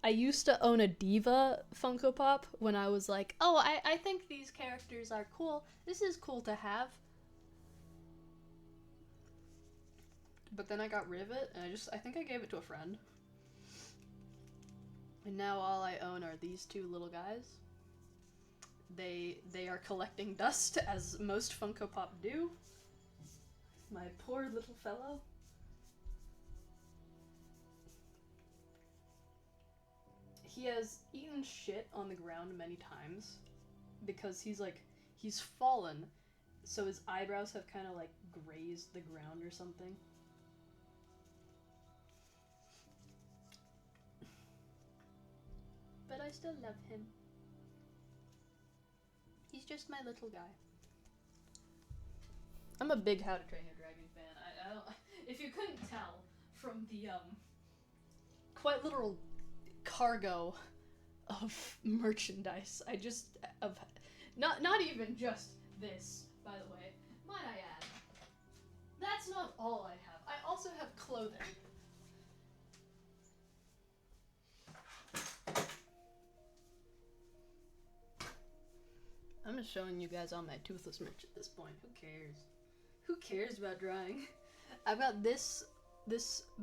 A: I used to own a Diva Funko Pop when I was like, oh, I think these characters are cool. This is cool to have. But then I got rid of it, and I think I gave it to a friend. And now all I own are these 2 little guys. They are collecting dust, as most Funko Pop do. My poor little fellow. He has eaten shit on the ground many times because he's fallen, so his eyebrows have kind of like grazed the ground or something. But I still love him. He's just my little guy. I'm a big How to Train Your Dragon fan. I don't, if you couldn't tell from the quite literal cargo of merchandise, not even just this, by the way, might I add. That's not all I have. I also have clothing. I'm just showing you guys all my toothless merch at this point. Who cares? Who cares about drawing? I've got this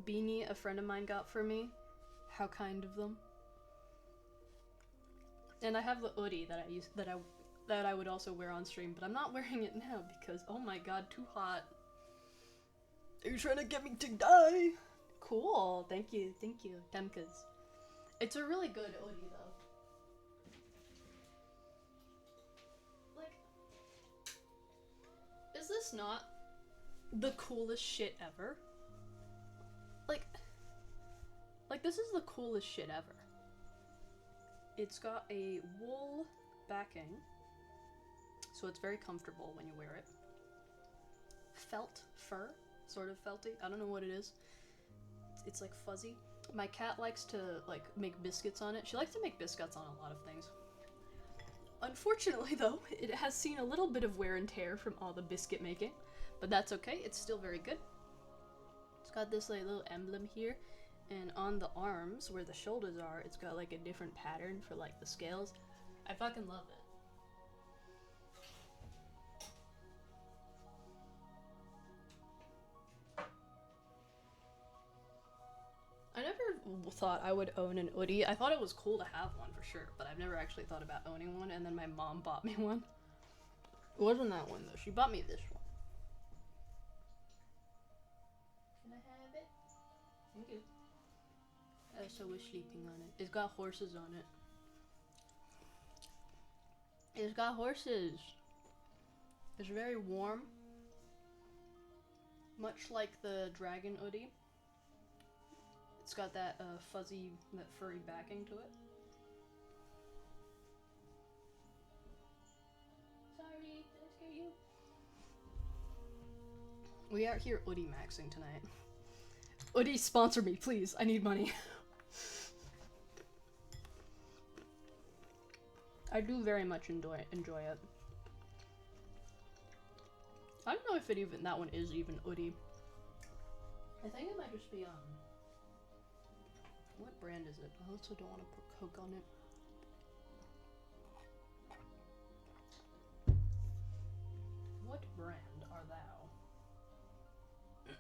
A: beanie a friend of mine got for me. How kind of them. And I have the hoodie that I would also wear on stream, but I'm not wearing it now because oh my god, too hot. Are you trying to get me to die? Cool. Thank you, Temkas. It's a really good hoodie though. Is this not the coolest shit ever? Like this is the coolest shit ever. It's got a wool backing, so it's very comfortable when you wear it. Felt fur, sort of felty. I don't know what it is. It's like fuzzy. My cat likes to like make biscuits on it. She likes to make biscuits on a lot of things. Unfortunately though, it has seen a little bit of wear and tear from all the biscuit making, but that's okay, it's still very good. It's got this like little emblem here, and on the arms where the shoulders are, it's got like a different pattern for like the scales. I fucking love it. I never thought I would own an hoodie. I thought it was cool to have one for sure, but I've never actually thought about owning one, and then my mom bought me one. It wasn't that one though, she bought me this one. Can I have it? Thank you. I also was sleeping on it. It's got horses on it. It's got horses. It's very warm. Much like the dragon hoodie. It's got that fuzzy, that furry backing to it. Sorry, did I scare you? We are here hoodie maxing tonight. Hoodie, sponsor me, please. I need money. I do very much enjoy it. I don't know if it even that one is even hoodie. I think it might just be what brand is it? I also don't want to put Coke on it. What brand are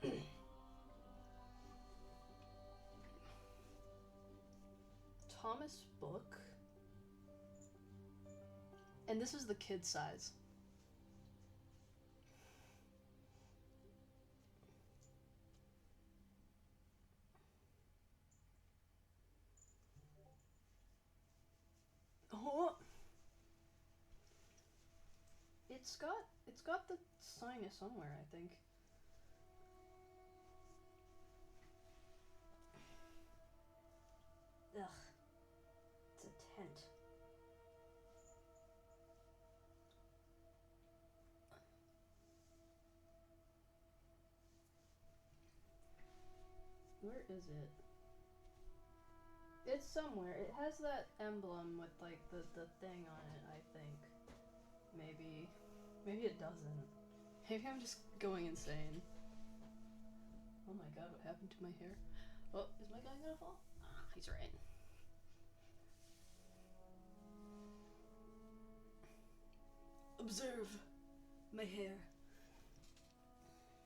A: thou? Thomas Book. And this is the kid size. Oh. It's got the sinus somewhere, I think. Ugh. It's a tent. Where is it? It's somewhere. It has that emblem with like the thing on it, I think. Maybe it doesn't. Maybe I'm just going insane. Oh my god, what happened to my hair? Oh, is my guy gonna fall? Ah, he's right. Observe my hair.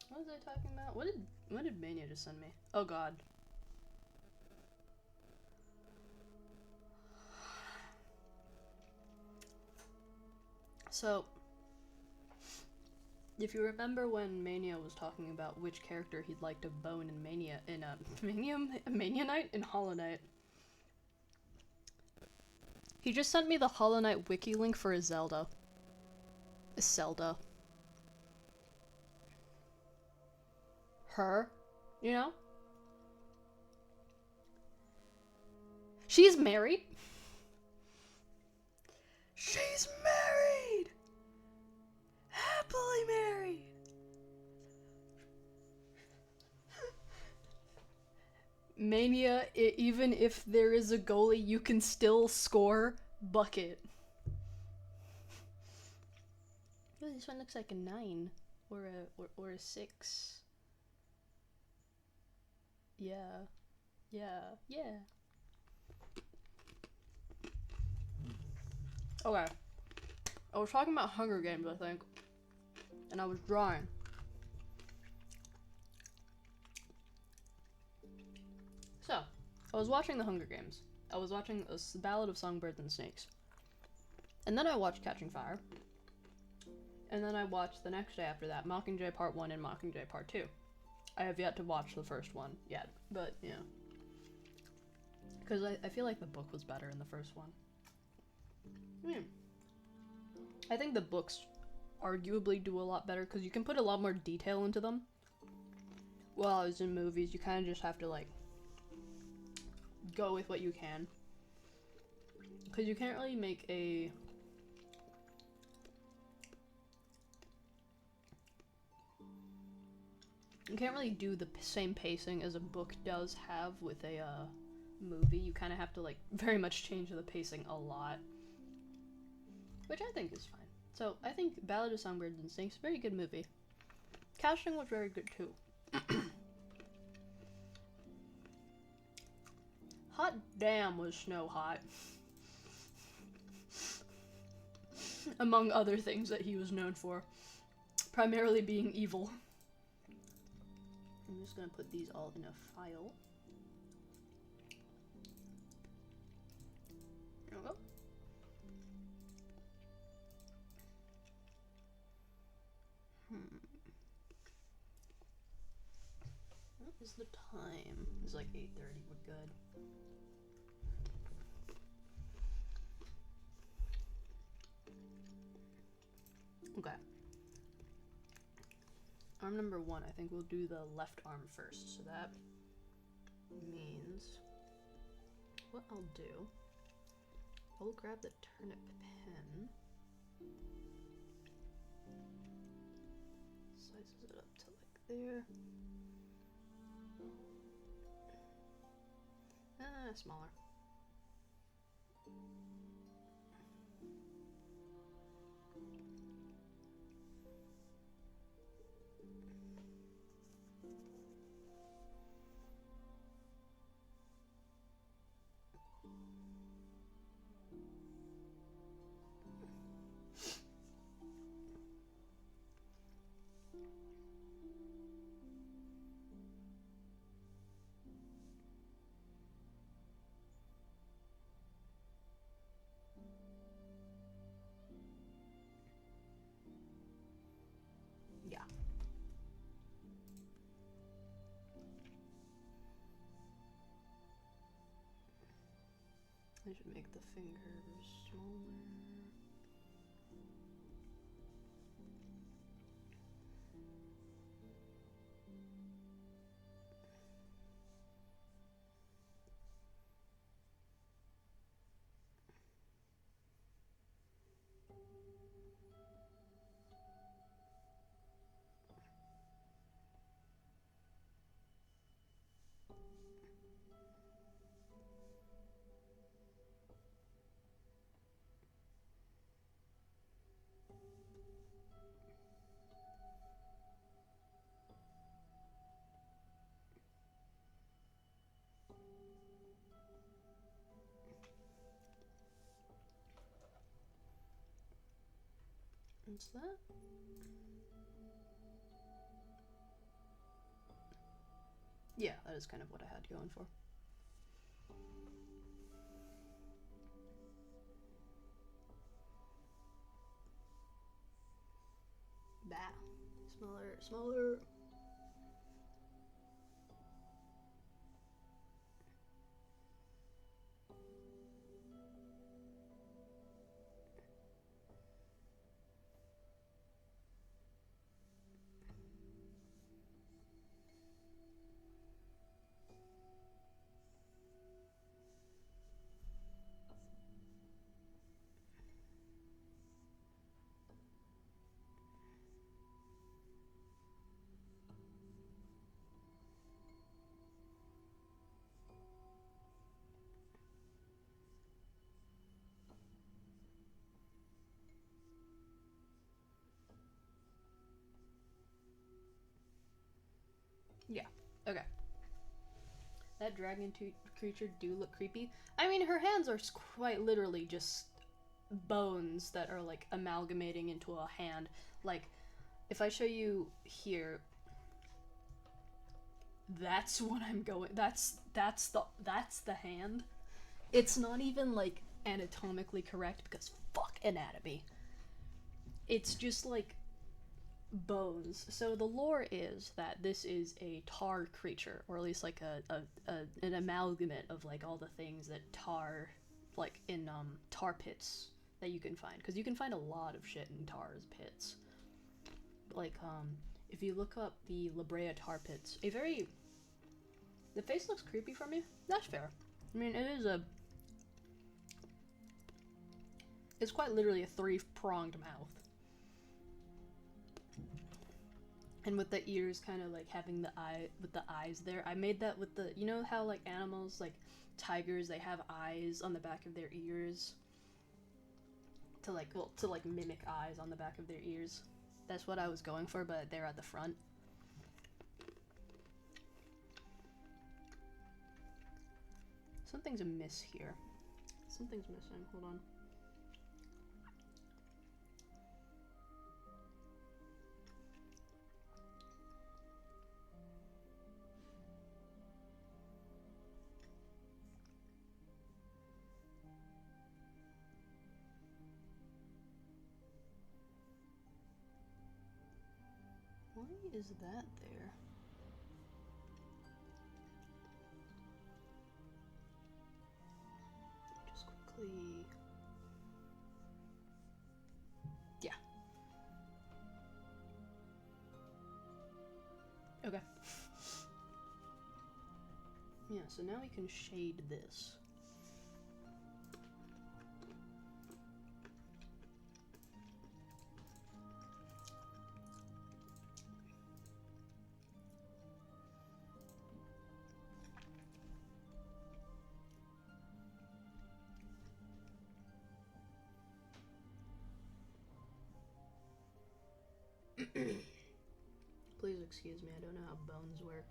A: What was I talking about? What did Mania just send me? Oh god. So, if you remember when Mania was talking about which character he'd like to bone in Mania in Mania Knight in Hollow Knight, he just sent me the Hollow Knight wiki link for a Zelda. A Zelda. Her, you know? She's married. She's married! Happily married! Mania, even if there is a goalie, you can still score bucket. Oh, this one looks like a 9 or a 6. Yeah. Okay. I was talking about Hunger Games, I think. And I was drawing. So, I was watching the Hunger Games. I was watching The Ballad of Songbirds and Snakes. And then I watched Catching Fire. And then I watched the next day after that, Mockingjay Part 1 and Mockingjay Part 2. I have yet to watch the first one yet, but yeah. Because I feel like the book was better in the first one. I think the books arguably do a lot better because you can put a lot more detail into them. While as in movies, you kind of just have to like go with what you can. Because you can't really make a... You can't really do the same pacing as a book does have with a movie. You kind of have to like very much change the pacing a lot. Which I think is fine. So, I think Ballad of Songbirds and Snakes, very good movie. Casting was very good too. Hot damn was Snow hot. Among other things that he was known for. Primarily being evil. I'm just gonna put these all in a file. There we go. What is the time? It's like 8:30, we're good. Okay. Arm number 1, I think we'll do the left arm first. So that means what I'll do, I'll grab the turnip pen, slices it up to like there. Smaller. I should make the fingers smaller. What's that? Yeah, that is kind of what I had going for. Bah. Smaller, smaller. Yeah, okay. That dragon creature do look creepy. I mean, her hands are quite literally just bones that are like amalgamating into a hand. Like, if I show you here, that's what I'm going. That's the hand. It's not even like anatomically correct because fuck anatomy. It's just like bones. So the lore is that this is a tar creature, or at least like an amalgamate of like all the things that tar, like in tar pits that you can find, because you can find a lot of shit in tar's pits. Like if you look up the La Brea tar pits, the face looks creepy from you. That's fair. I mean, it's quite literally a three-pronged mouth. And with the ears kind of like having with the eyes there. I made that with you know how like animals, like tigers, they have eyes on the back of their ears to like mimic eyes on the back of their ears. That's what I was going for, but they're at the front. Something's amiss here. Something's missing. Hold on. Why is that there? Just quickly. Yeah. Okay. Yeah, so now we can shade this. Please excuse me, I don't know how bones work.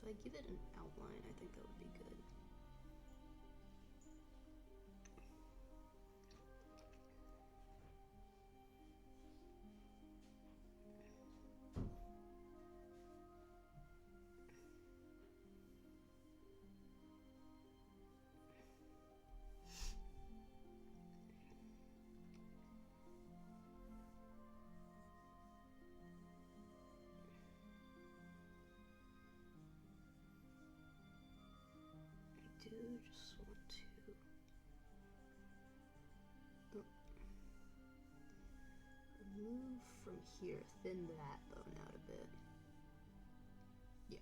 A: If I give it an outline, I think that would be good. here. Thin that bone out a bit. Yeah.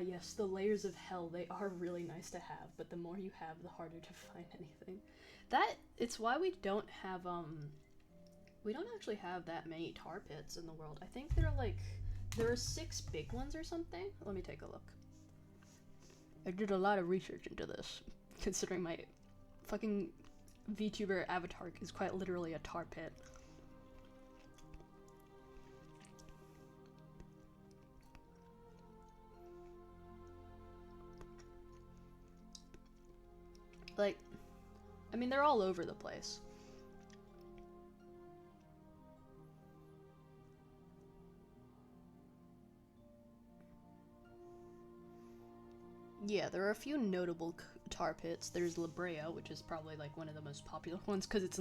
A: Yes, the layers of hell, they are really nice to have, but the more you have, the harder to find anything. It's why we don't actually have that many tar pits in the world. I think there are 6 big ones or something. Let me take a look. I did a lot of research into this, considering my fucking VTuber avatar is quite literally a tar pit. Like, I mean, they're all over the place. Yeah, there are a few notable tar pits. There's La Brea, which is probably like one of the most popular ones because it's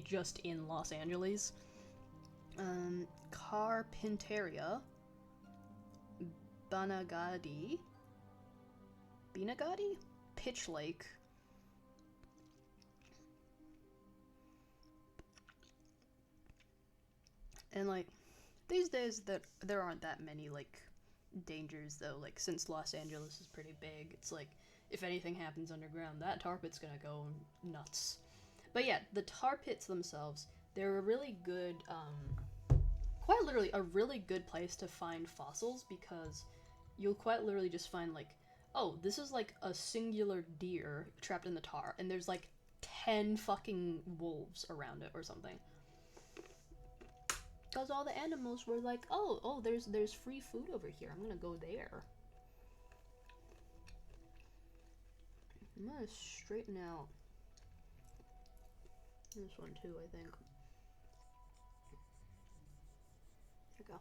A: just in Los Angeles. Carpinteria, Banagadi, Pitch Lake. And like these days there aren't that many like dangers though, like since Los Angeles is pretty big, it's like if anything happens underground, that tar pit's gonna go nuts. But yeah, the tar pits themselves, they're a really good quite literally a really good place to find fossils because you'll quite literally just find like, oh, this is like a singular deer trapped in the tar and there's like 10 fucking wolves around it or something. Because all the animals were like, oh, there's free food over here. I'm gonna go there. I'm gonna straighten out this one too, I think. There we go.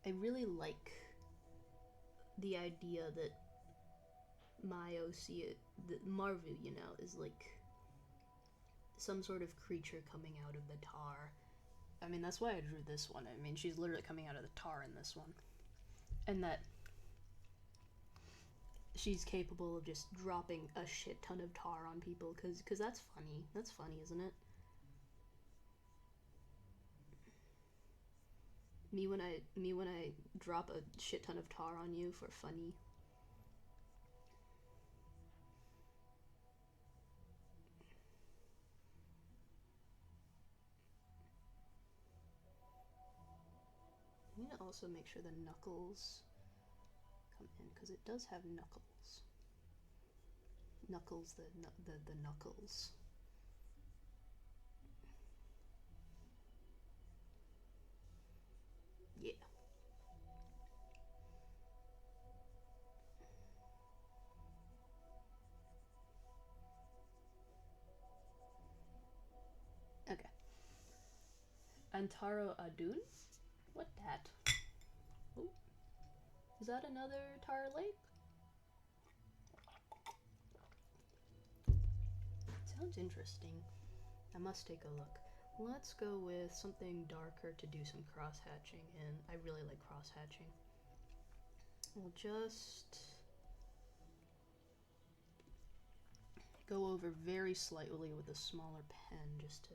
A: I really like the idea that Marvu, is like some sort of creature coming out of the tar. I mean, that's why I drew this one. I mean, she's literally coming out of the tar in this one. And that she's capable of just dropping a shit ton of tar on people, cause that's funny. That's funny, isn't it? Me when I drop a shit ton of tar on you for funny. I need to also make sure the knuckles come in because it does have knuckles. Knuckles, the knuckles. Yeah. Okay. Antaro Adun? What that? Ooh. Is that another tar lake? Sounds interesting. I must take a look. Let's go with something darker to do some cross-hatching in. I really like cross-hatching. We'll just go over very slightly with a smaller pen just to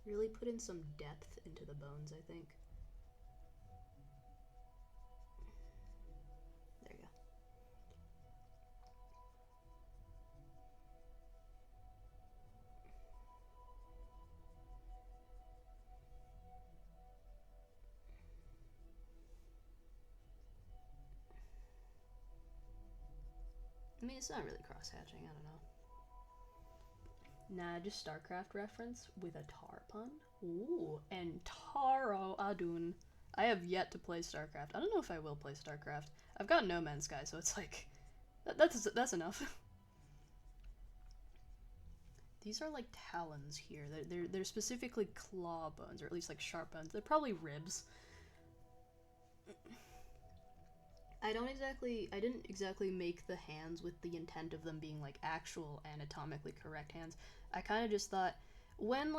A: really put in some depth into the bones, I think. There you go. I mean, it's not really cross-hatching, I don't know. Nah, just StarCraft reference with a tar pun. Ooh, and Taro Adun. I have yet to play StarCraft. I don't know if I will play StarCraft. I've got No Man's Sky, so it's like that's enough. These are like talons here. They're specifically claw bones, or at least like sharp bones. They're probably ribs. I didn't exactly make the hands with the intent of them being like actual anatomically correct hands. I kind of just thought when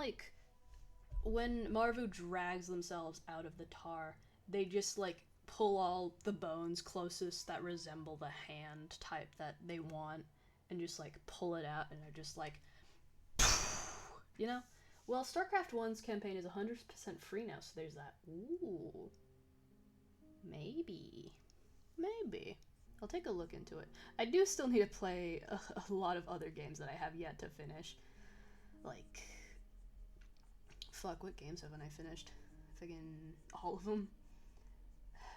A: when Marvu drags themselves out of the tar, they just like pull all the bones closest that resemble the hand type that they want and just like pull it out, and they're just like, you know? Well, StarCraft 1's campaign is 100% free now, so there's that. Ooh. Maybe. Maybe. I'll take a look into it. I do still need to play a lot of other games that I have yet to finish. Like, fuck, what games haven't I finished? Fucking all of them.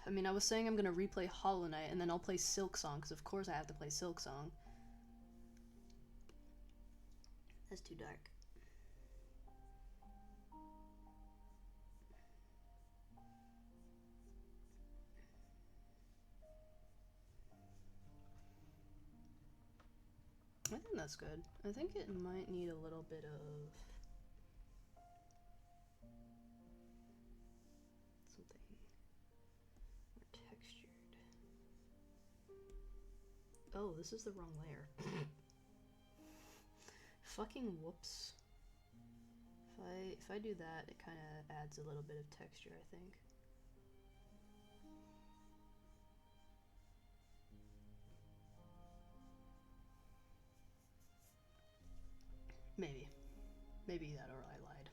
A: I mean, I was saying I'm gonna replay Hollow Knight, and then I'll play Silksong, because of course I have to play Silksong. That's too dark. I think that's good. I think it might need a little bit of something more textured. Oh, this is the wrong layer. Fucking whoops. If I do that, it kind of adds a little bit of texture, I think. Maybe. Maybe that, or I lied.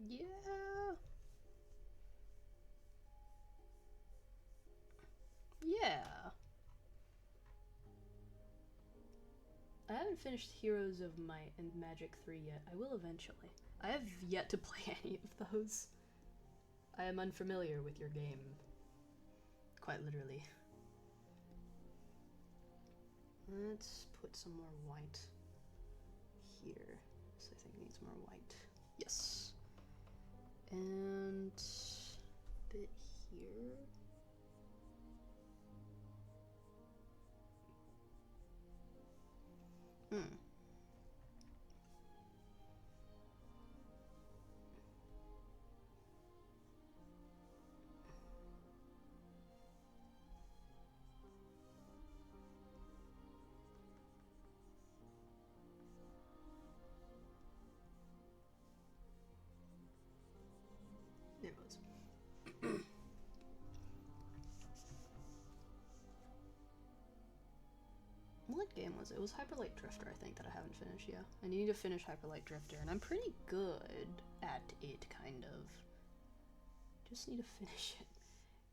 A: Yeah. Yeah. I haven't finished Heroes of Might and Magic 3 yet. I will eventually. I have yet to play any of those. I am unfamiliar with your game. Quite literally. Let's put some more white here. This I think needs more white. Yes. And a bit here. It was. What game was it? It was Hyper Light Drifter, I think, that I haven't finished yet. I need to finish Hyper Light Drifter, and I'm pretty good at it, kind of. Just need to finish it.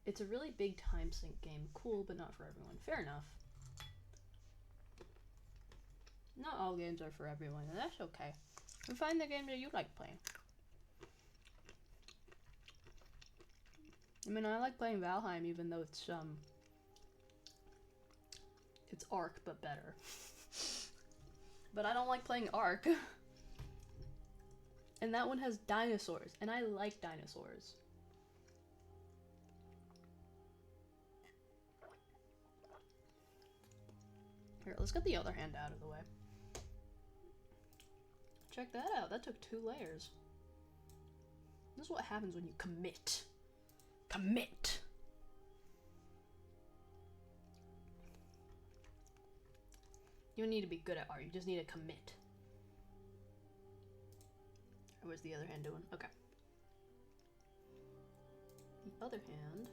A: It's a really big time sink game. Cool, but not for everyone. Fair enough. Not all games are for everyone, and that's okay. And find the game that you like playing. I mean, I like playing Valheim, even though it's Ark, but better. But I don't like playing Ark. And that one has dinosaurs, and I like dinosaurs. Here, let's get the other hand out of the way. Check that out. That took 2 layers. This is what happens when you commit. Commit! You don't need to be good at art, you just need to commit. Where's the other hand doing? Okay. The other hand.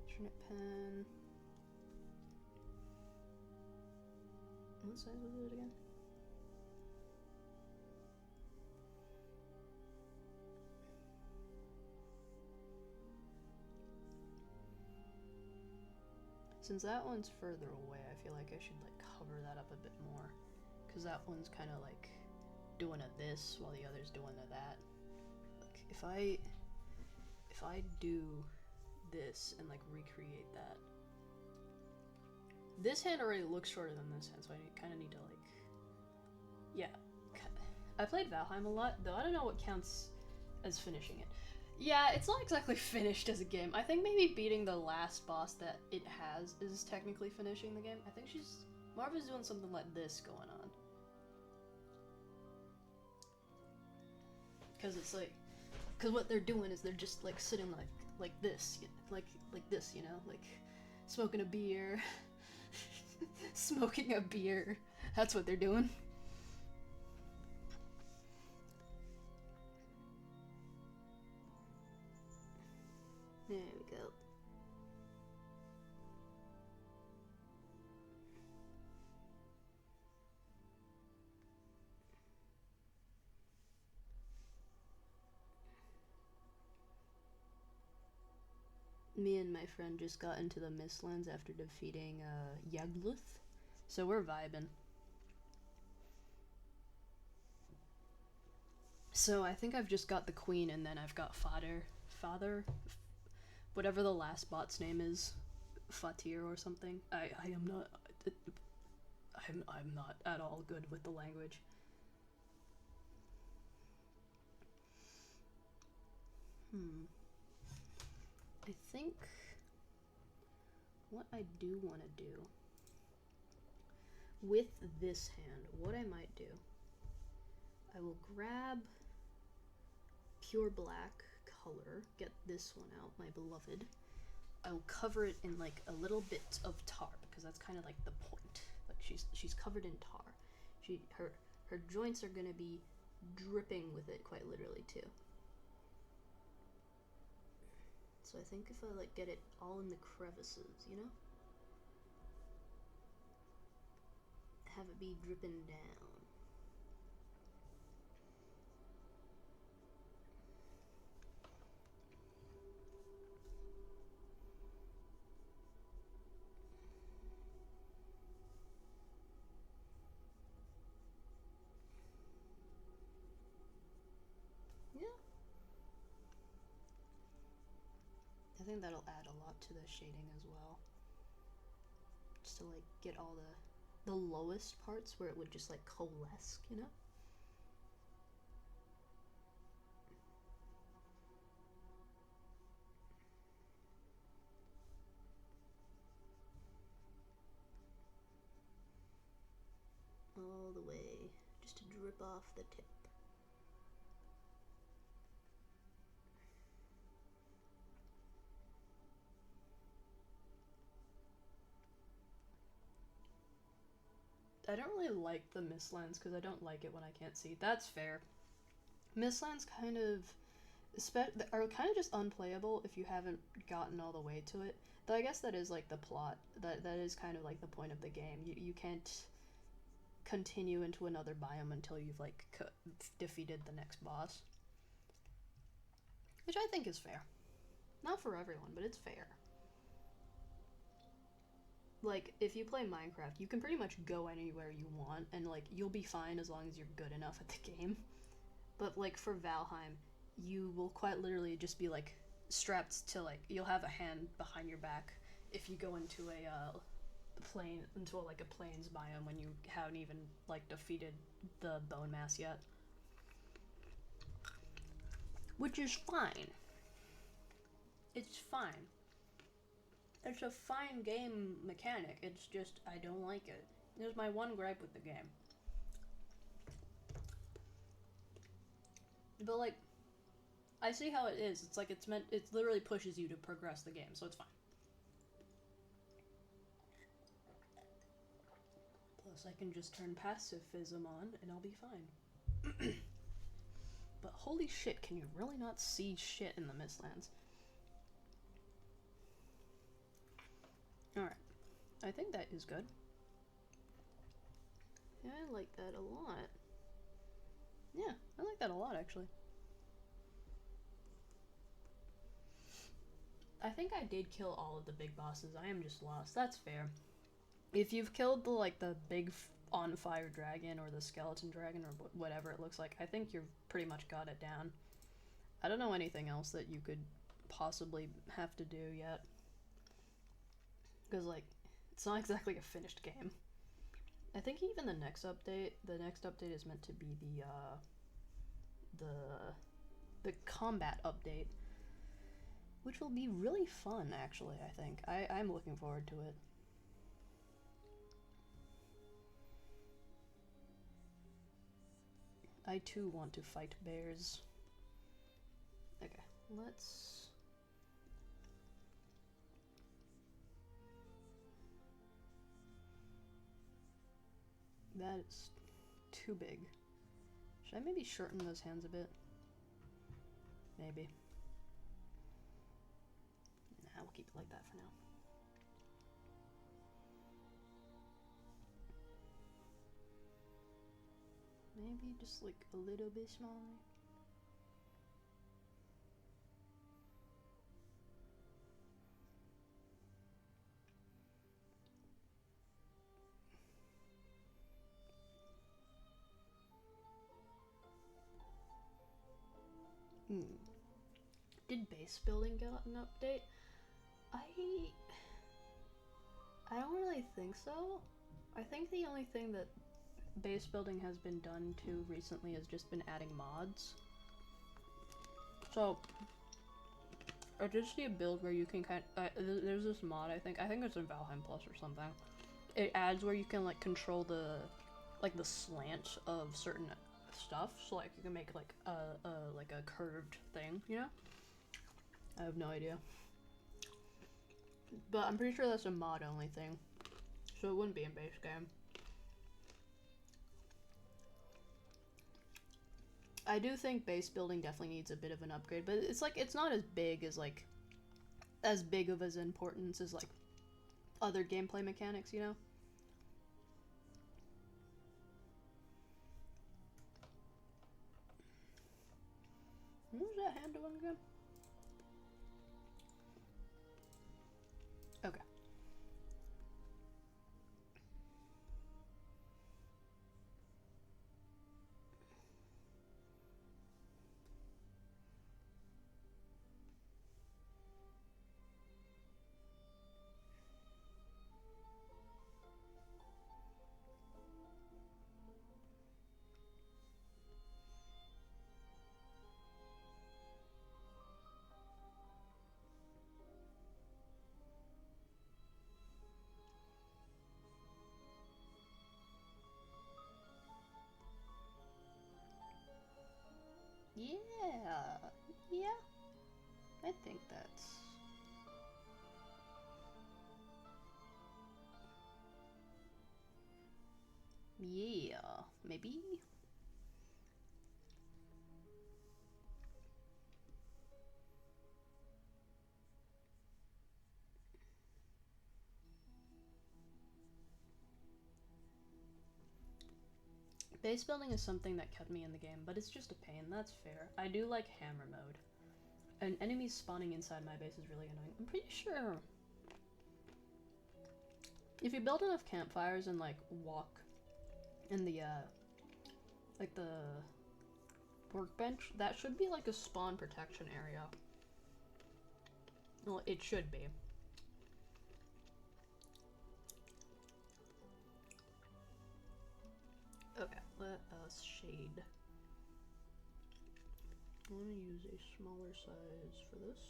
A: Trinit pen. What size was it again? Since that one's further away, I feel like I should like cover that up a bit more, because that one's kind of like doing a this while the other's doing a that. Like if I do this and like recreate that, this hand already looks shorter than this hand, so I kind of need to like, yeah. I played Valheim a lot, though I don't know what counts as finishing it. Yeah, it's not exactly finished as a game. I think maybe beating the last boss that it has is technically finishing the game. I think Marva's doing something like this going on. Because it's like, because what they're doing is they're just like sitting like this, like this, you know, like smoking a beer, smoking a beer. That's what they're doing. There we go. Me and my friend just got into the Mistlands after defeating Yagluth, so we're vibing. So I think I've just got the queen, and then I've got father, whatever the last bot's name is, Fatir or something. I am not. I'm not at all good with the language. I think what I do want to do with this hand, what I might do, I will grab pure black color, get this one out, my beloved. I will cover it in like a little bit of tar because that's kind of like the point. Like she's covered in tar. Her joints are gonna be dripping with it quite literally too. So I think if I like get it all in the crevices, you know? Have it be dripping down. Yeah. I think that'll add a lot to the shading as well. Just to like get all the lowest parts where it would just like coalesce, you know? All the way, just to drip off the tip. I don't really like the Mistlands because I don't like it when I can't see. That's fair. Mistlands kind of are kind of just unplayable if you haven't gotten all the way to it. Though I guess that is like the plot. That is kind of like the point of the game. You can't continue into another biome until you've like defeated the next boss, which I think is fair. Not for everyone, but it's fair. Like if you play Minecraft, you can pretty much go anywhere you want and like you'll be fine as long as you're good enough at the game. But like for Valheim, you will quite literally just be like strapped to like you'll have a hand behind your back if you go into a like a plains biome when you haven't even like defeated the bone mass yet, which is fine. It's fine. It's a fine game mechanic. It's just I don't like it. There's my one gripe with the game. But like, I see how it is. It's like it literally pushes you to progress the game, so it's fine. Plus, I can just turn pacifism on and I'll be fine. But holy shit, can you really not see shit in the Mistlands? Alright. I think that is good. Yeah, I like that a lot. Yeah, I like that a lot, actually. I think I did kill all of the big bosses. I am just lost. That's fair. If you've killed the big on fire dragon or the skeleton dragon or whatever it looks like, I think you've pretty much got it down. I don't know anything else that you could possibly have to do yet. Because, like, it's not exactly a finished game. I think even the next update is meant to be the combat update, which will be really fun, actually. I think I'm looking forward to it. I too want to fight bears. Okay, let's... That is too big. Should I maybe shorten those hands a bit? Maybe. Nah, we'll keep it like that for now. Maybe just like a little bit smaller. Did base building get an update? I don't really think so. I think the only thing that base building has been done to recently has just been adding mods. So I did see a build where you can there's this mod, I think it's in Valheim Plus or something. It adds where you can like control the slant of certain stuff, so like you can make like a curved thing, you know? I have no idea. But I'm pretty sure that's a mod only thing. So it wouldn't be in base game. I do think base building definitely needs a bit of an upgrade, but it's like it's not as big as like as big of as importance as like other gameplay mechanics, you know? What was that hand doing again? Okay. Yeah, I think that's... Yeah, maybe? Base building is something that kept me in the game, but it's just a pain, that's fair. I do like hammer mode. And enemies spawning inside my base is really annoying. I'm pretty sure if you build enough campfires and like walk in the like the workbench, that should be like a spawn protection area. Well, it should be. Okay, let us shade. I want to use a smaller size for this.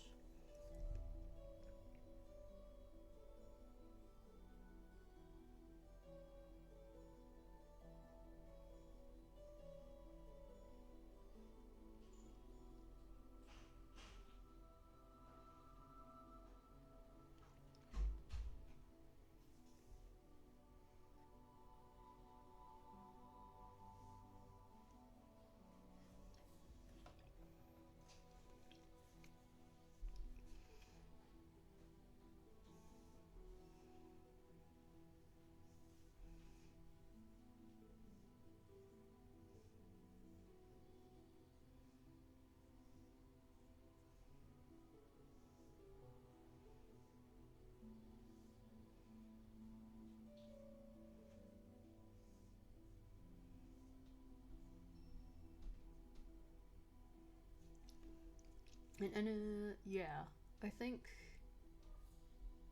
A: And yeah, I think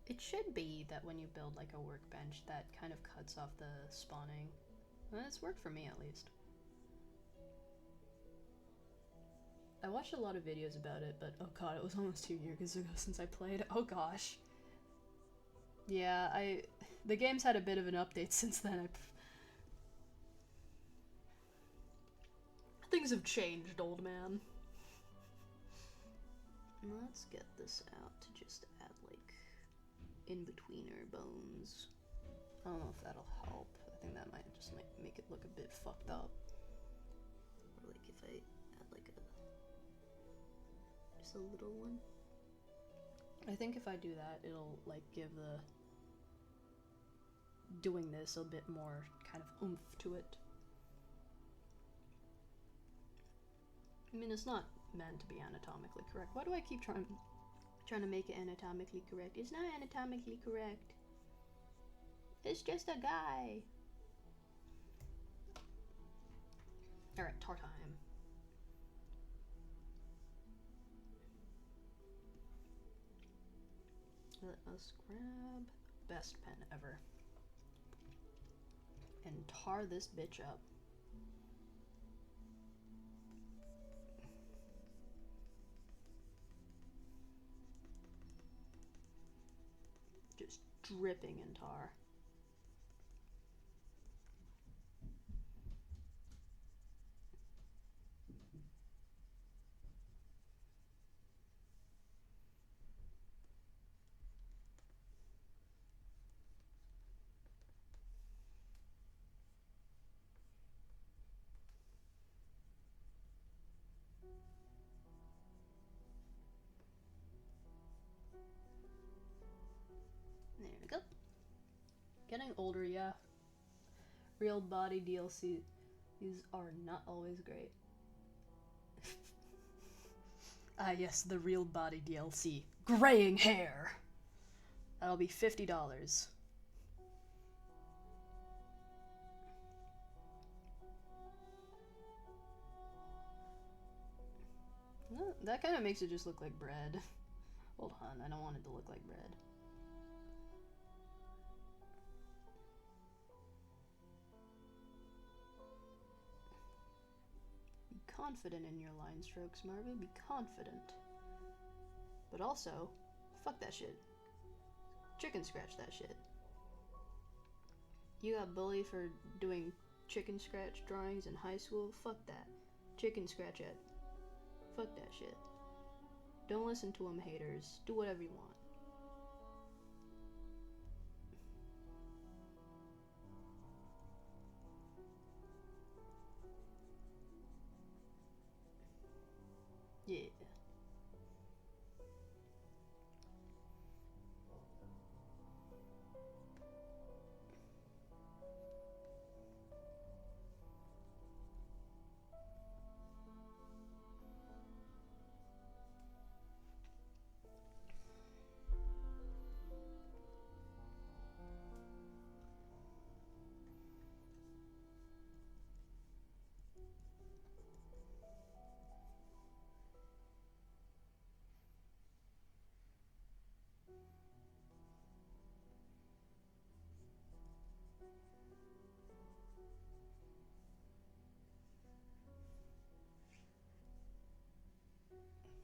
A: it should be that when you build like a workbench, that kind of cuts off the spawning. And it's worked for me at least. I watched a lot of videos about it, but oh god, it was almost 2 years ago since I played. Oh gosh. Yeah, the game's had a bit of an update since then. Things have changed, old man. Let's get this out to just add, like, in-betweener bones. I don't know if that'll help. I think that might just make it look a bit fucked up. Or, like, if I add, like, just a little one. I think if I do that, it'll, like, give doing this a bit more kind of oomph to it. I mean, it's not meant to be anatomically correct. Why do I keep trying to make it anatomically correct? It's not anatomically correct. It's just a guy. Alright, tar time. Let us grab best pen ever and tar this bitch up. Just dripping in tar. There we go. Getting older, yeah. Real body DLC, these are not always great. Ah yes, the real body DLC. Graying hair! That'll be $50. That kind of makes it just look like bread. Hold on, I don't want it to look like bread. Be confident in your line strokes, Marvin. Be confident. But also, fuck that shit. Chicken scratch that shit. You got bullied for doing chicken scratch drawings in high school? Fuck that. Chicken scratch it. Fuck that shit. Don't listen to them, haters. Do whatever you want. Yeah.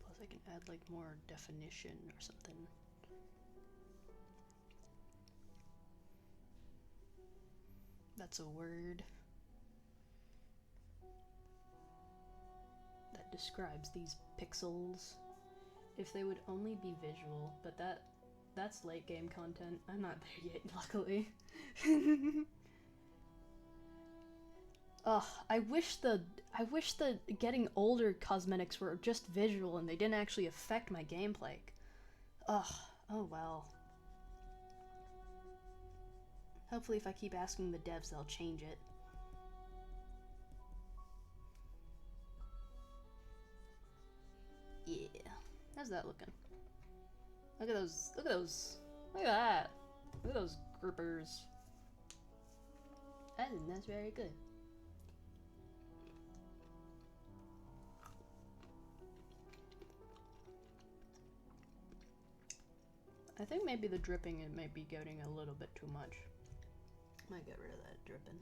A: Plus I can add like more definition or something. That's a word that describes these pixels. If they would only be visual, but that's late game content. I'm not there yet, luckily. Ugh, I wish the getting older cosmetics were just visual and they didn't actually affect my gameplay. Ugh, oh well. Hopefully if I keep asking the devs, they'll change it. Yeah. How's that looking? Look at those, look at those, look at that. Look at those grippers. I think that's very good. I think maybe the dripping, it might be getting a little bit too much. Might get rid of that dripping.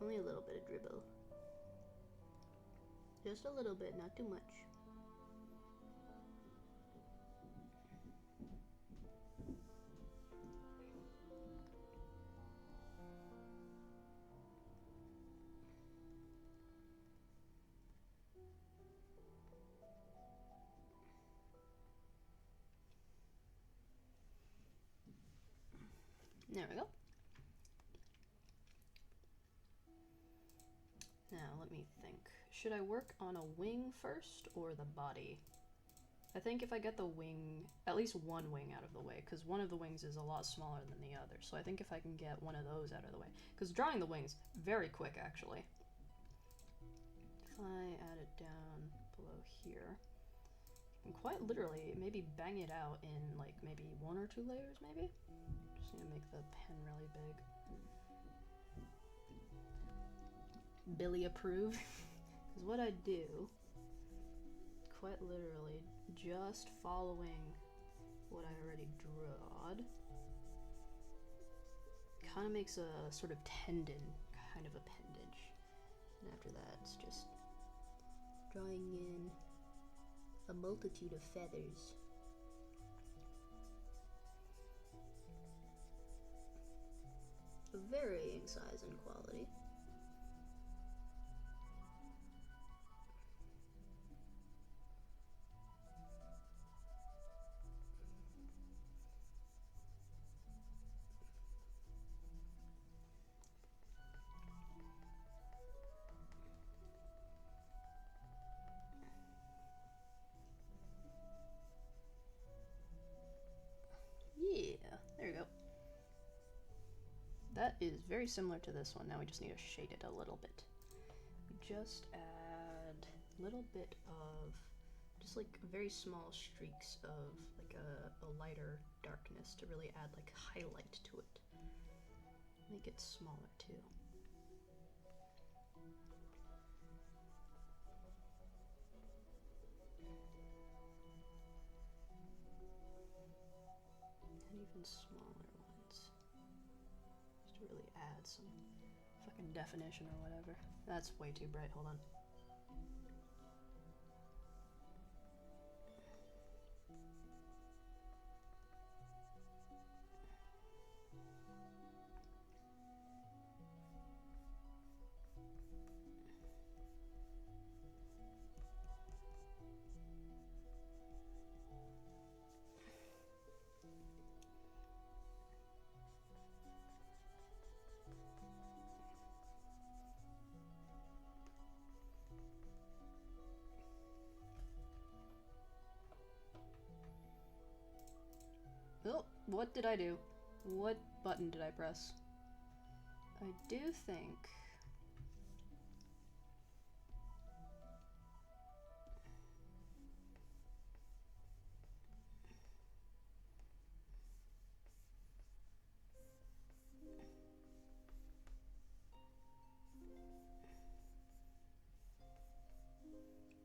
A: Only a little bit of dribble. Just a little bit, not too much. There we go. Now, let me think. Should I work on a wing first or the body? I think if I get the wing, at least one wing out of the way, because one of the wings is a lot smaller than the other. So I think if I can get one of those out of the way, because drawing the wings, very quick actually. If I add it down below here, I can quite literally maybe bang it out in like maybe 1 or 2 layers maybe? Just need to make the pen really big. Billy approve. Because what I do, quite literally, just following what I already drawed, kind of makes a sort of tendon kind of appendage. And after that, it's just drawing in a multitude of feathers. Varying size and quality. Yeah, there you go. That is very similar to this one. Now we just need to shade it a little bit. We just add a little bit of, just like very small streaks of like a lighter darkness to really add like highlight to it. Make it smaller too. And even smaller ones. Just to really add some fucking definition or whatever. That's way too bright, hold on. Oh, what did I do? What button did I press? I do think...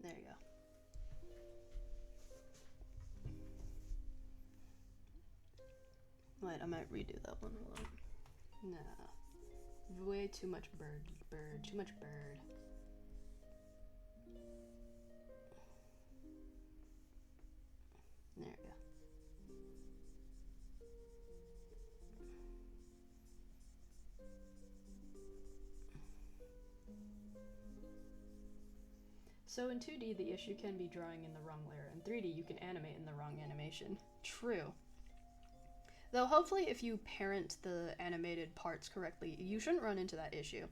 A: There you go. Wait, I might redo that one. Hold on. Nah. Way too much bird. Too much bird. There you go. So in 2D, the issue can be drawing in the wrong layer. In 3D, you can animate in the wrong animation. True. Though hopefully if you parent the animated parts correctly, you shouldn't run into that issue.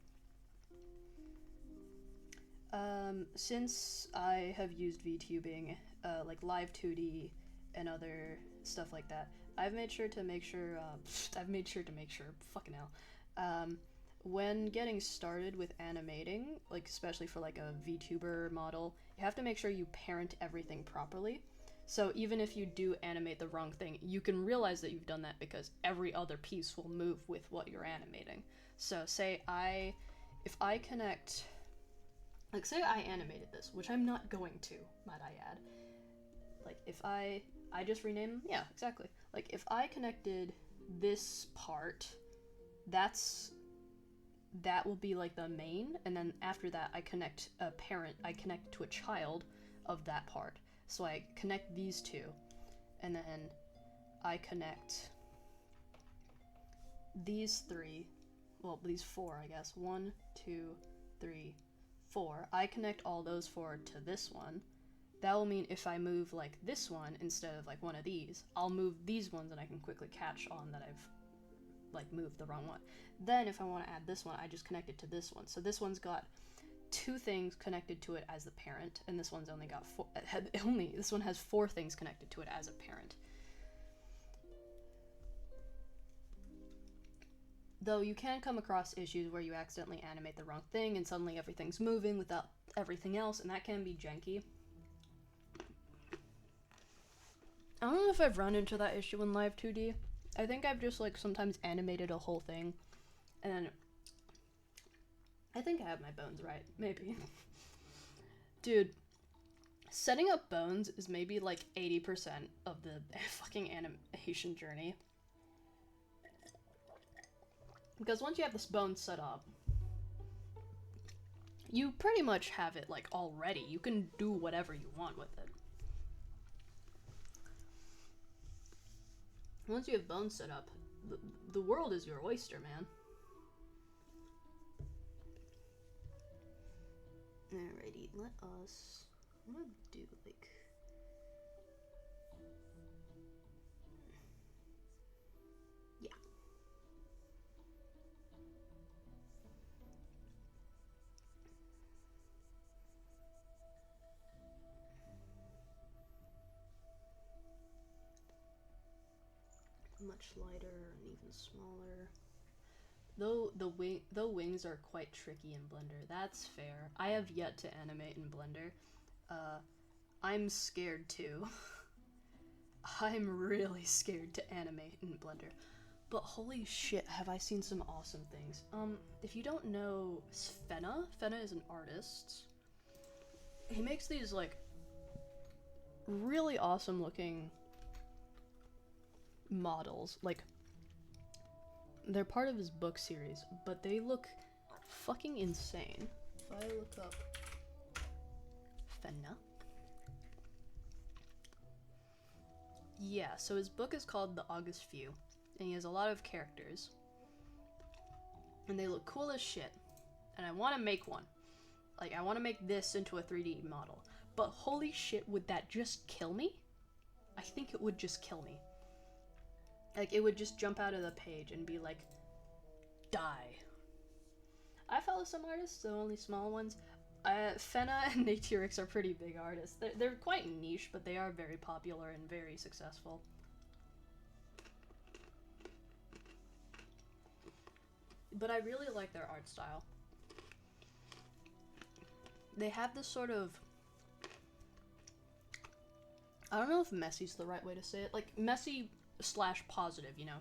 A: Since I have used VTubing, like live 2D and other stuff like that, I've made sure to make sure, fucking hell, when getting started with animating, like especially for like a VTuber model, you have to make sure you parent everything properly. So even if you do animate the wrong thing, you can realize that you've done that because every other piece will move with what you're animating. So say if I connect, like say I animated this, which I'm not going to, might I add. Like if I just rename them, yeah, exactly. Like if I connected this part, that's that will be like the main, and then after that I connect to a child of that part. So I connect these two, and then I connect these three, well, these four, I guess. 1, 2, 3, 4. I connect all those four to this one. That will mean if I move like this one instead of like one of these, I'll move these ones and I can quickly catch on that I've like moved the wrong one. Then if I want to add this one, I just connect it to this one. So this one's got 2 things connected to it as the parent, and this one's only got 4. This one has 4 things connected to it as a parent. Though you can come across issues where you accidentally animate the wrong thing and suddenly everything's moving without everything else, and that can be janky. I don't know if I've run into that issue in Live 2D. I think I've just like sometimes animated a whole thing, and then I think I have my bones right, maybe. Dude, setting up bones is maybe like 80% of the fucking animation journey. Because once you have this bone set up, you pretty much have it like already. You can do whatever you want with it. Once you have bones set up, the world is your oyster, man. Alrighty, let us... I'm gonna do, like... Yeah. Much lighter and even smaller. Though wings are quite tricky in Blender, that's fair. I have yet to animate in Blender. I'm scared too. I'm really scared to animate in Blender. But holy shit, have I seen some awesome things. If you don't know Fenna is an artist. He makes these like really awesome looking models. Like, they're part of his book series, but they look fucking insane. If I look up Fenna. Yeah, so his book is called The August View, and he has a lot of characters. And they look cool as shit. And I want to make one. Like, I want to make this into a 3D model. But holy shit, would that just kill me? I think it would just kill me. Like, it would just jump out of the page and be like, die. I follow some artists, though only small ones. Fenna and Natyrix are pretty big artists. They're quite niche, but they are very popular and very successful. But I really like their art style. They have this sort of... I don't know if messy's the right way to say it. Like, messy / positive, you know?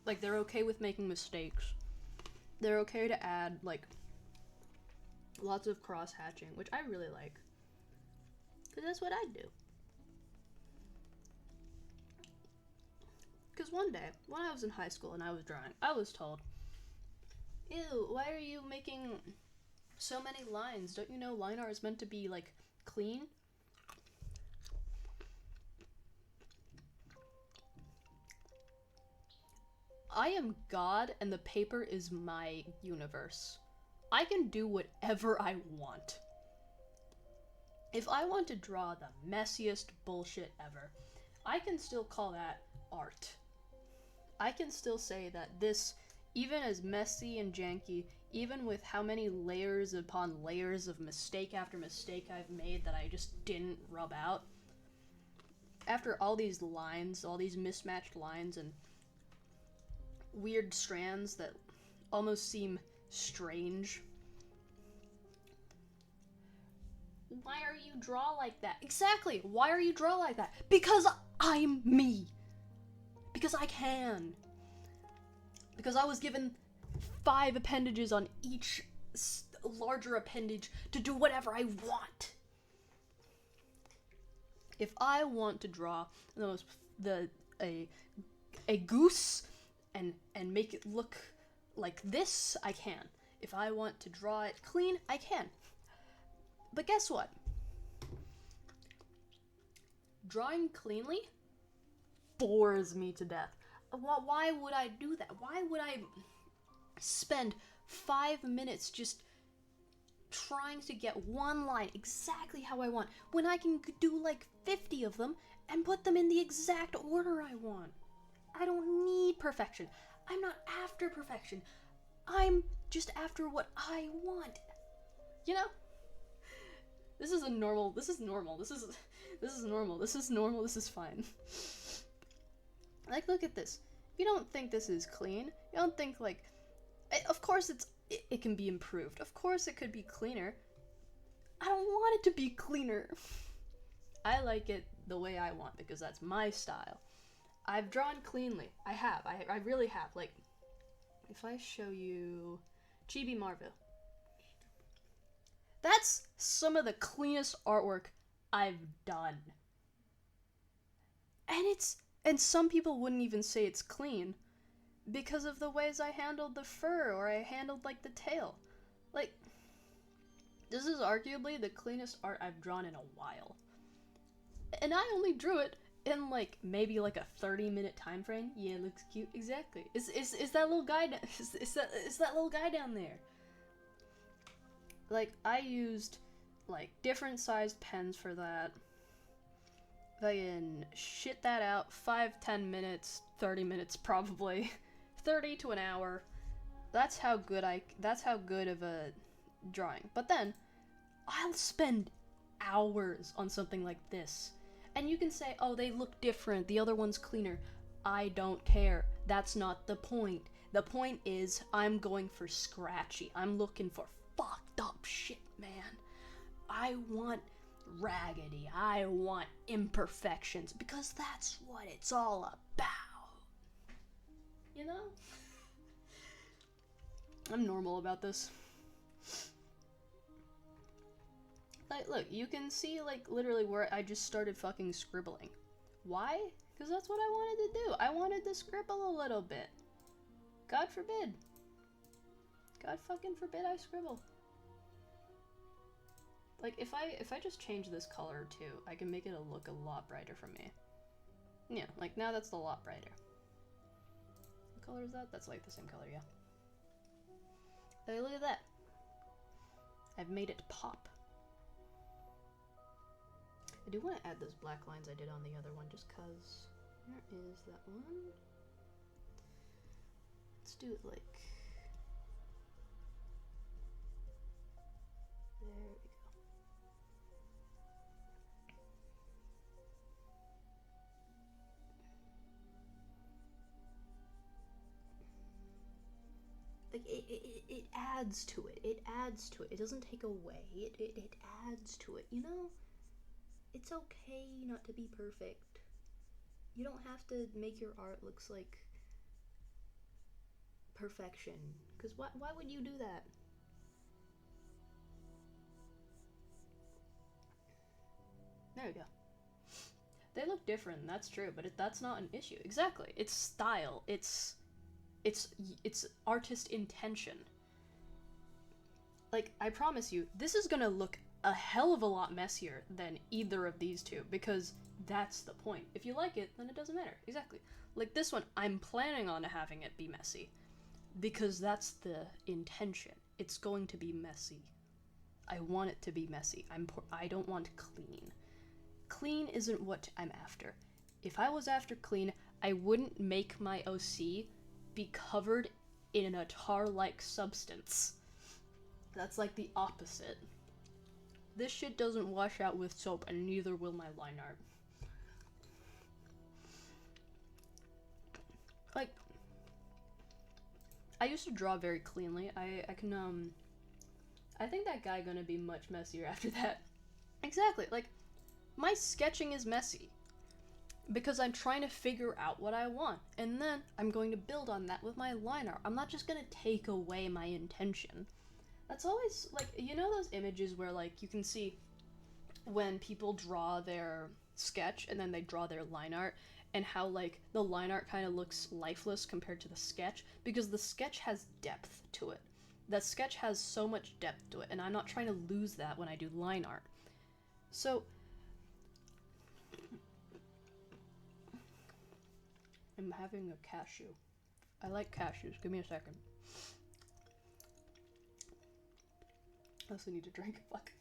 A: Like, they're okay with making mistakes. They're okay to add, like, lots of cross-hatching, which I really like. Because that's what I do. Because one day, when I was in high school and I was drawing, I was told, ew, why are you making so many lines? Don't you know line art is meant to be, like, clean? I am God and the paper is my universe. I can do whatever I want. If I want to draw the messiest bullshit ever, I can still call that art. I can still say that this, even as messy and janky, even with how many layers upon layers of mistake after mistake I've made that I just didn't rub out, after all these lines, all these mismatched lines and weird strands that almost seem strange. Why are you draw like that? Exactly! Why are you draw like that? Because I'm me! Because I can! Because I was given 5 appendages on each larger appendage to do whatever I want! If I want to draw a goose and make it look like this, I can. If I want to draw it clean, I can. But guess what? Drawing cleanly bores me to death. Why would I do that? Why would I spend 5 minutes just trying to get one line exactly how I want when I can do like 50 of them and put them in the exact order I want? I don't need perfection. I'm not after perfection. I'm just after what I want. You know? This is normal. This is normal. This is normal. This is normal. This is fine. Like, look at this. You don't think this is clean. You don't think, like, of course it can be improved. Of course it could be cleaner. I don't want it to be cleaner. I like it the way I want because that's my style. I've drawn cleanly. I have. I really have. Like, if I show you Chibi Marvel, that's some of the cleanest artwork I've done. And some people wouldn't even say it's clean because of the ways I handled the fur or I handled like the tail. Like, this is arguably the cleanest art I've drawn in a while. And I only drew it in like maybe like a 30-minute time frame. Yeah, it looks cute. Exactly. Is that little guy is that little guy down there? Like, I used like different sized pens for that. I can shit that out 5-10 minutes, 30 minutes probably. 30 to an hour. That's how good of a drawing. But then I'll spend hours on something like this. And you can say, "Oh, they look different. The other one's cleaner." I don't care. That's not the point. The point is I'm going for scratchy. I'm looking for fucked up shit, man. I want raggedy. I want imperfections because that's what it's all about. You know? I'm normal about this. Like, look, you can see, like, literally where I just started fucking scribbling. Why? Because that's what I wanted to do. I wanted to scribble a little bit. God forbid. God fucking forbid I scribble. Like, if I just change this color too, I can make it look a lot brighter for me. Yeah, like, now that's a lot brighter. What color is that? That's like the same color, yeah. Hey, look at that. I've made it pop. I do want to add those black lines I did on the other one just cause. Where is that one? Let's do it like... There we go. Like, it adds to it. It adds to it. It doesn't take away. It adds to it, you know? It's okay not to be perfect. You don't have to make your art looks like perfection. Because why would you do that? There we go. They look different, that's true, but that's not an issue. Exactly. It's style. It's artist intention. Like, I promise you, this is gonna look a hell of a lot messier than either of these two, because that's the point. If you like it, then it doesn't matter. Exactly. Like this one, I'm planning on having it be messy, because that's the intention. It's going to be messy. I want it to be messy. I don't want clean. Clean isn't what I'm after. If I was after clean, I wouldn't make my OC be covered in a tar-like substance. That's like the opposite. This shit doesn't wash out with soap, and neither will my line art. Like, I used to draw very cleanly. I think that guy gonna be much messier after that. Exactly, like, my sketching is messy. Because I'm trying to figure out what I want, and then I'm going to build on that with my line art. I'm not just gonna take away my intention. That's always, like, you know those images where, like, you can see when people draw their sketch and then they draw their line art, and how, like, the line art kind of looks lifeless compared to the sketch, because the sketch has depth to it. That sketch has so much depth to it, and I'm not trying to lose that when I do line art. So I'm having a cashew. I like cashews. Give me a second. I also need to drink. Fuck.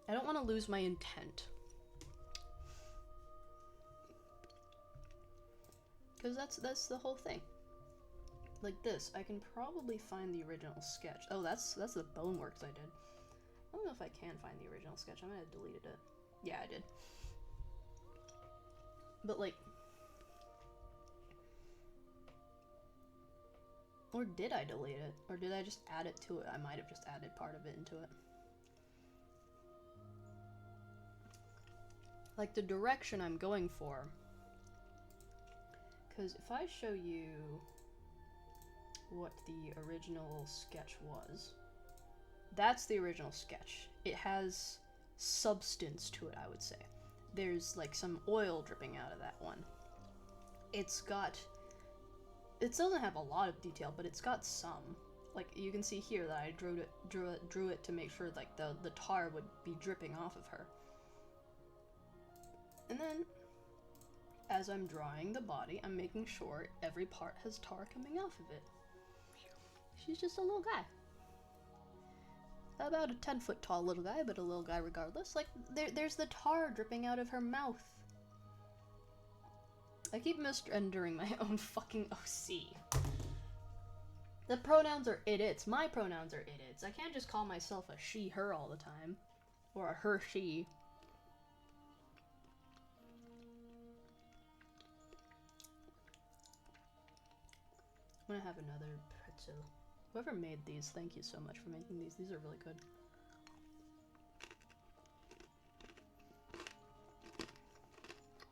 A: I don't want to lose my intent. Because that's the whole thing. Like this, I can probably find the original sketch. Oh, that's the Boneworks I did. I don't know if I can find the original sketch. I might have deleted it. Yeah, I did. But like, or did I delete it? Or did I just add it to it? I might have just added part of it into it. Like the direction I'm going for. Because if I show you what the original sketch was, that's the original sketch. It has substance to it, I would say. There's like some oil dripping out of that one. It doesn't have a lot of detail, but it's got some. Like you can see here that I drew it to make sure like the tar would be dripping off of her. And then as I'm drawing the body, I'm making sure every part has tar coming off of it. She's just a little guy. About a 10-foot tall little guy, but a little guy regardless. Like, there's the tar dripping out of her mouth. I keep misgendering my own fucking OC. The pronouns are it-its. My pronouns are it-its. I can't just call myself a she, her all the time. Or a her, she. I'm gonna have another pretzel. Whoever made these, thank you so much for making these. These are really good.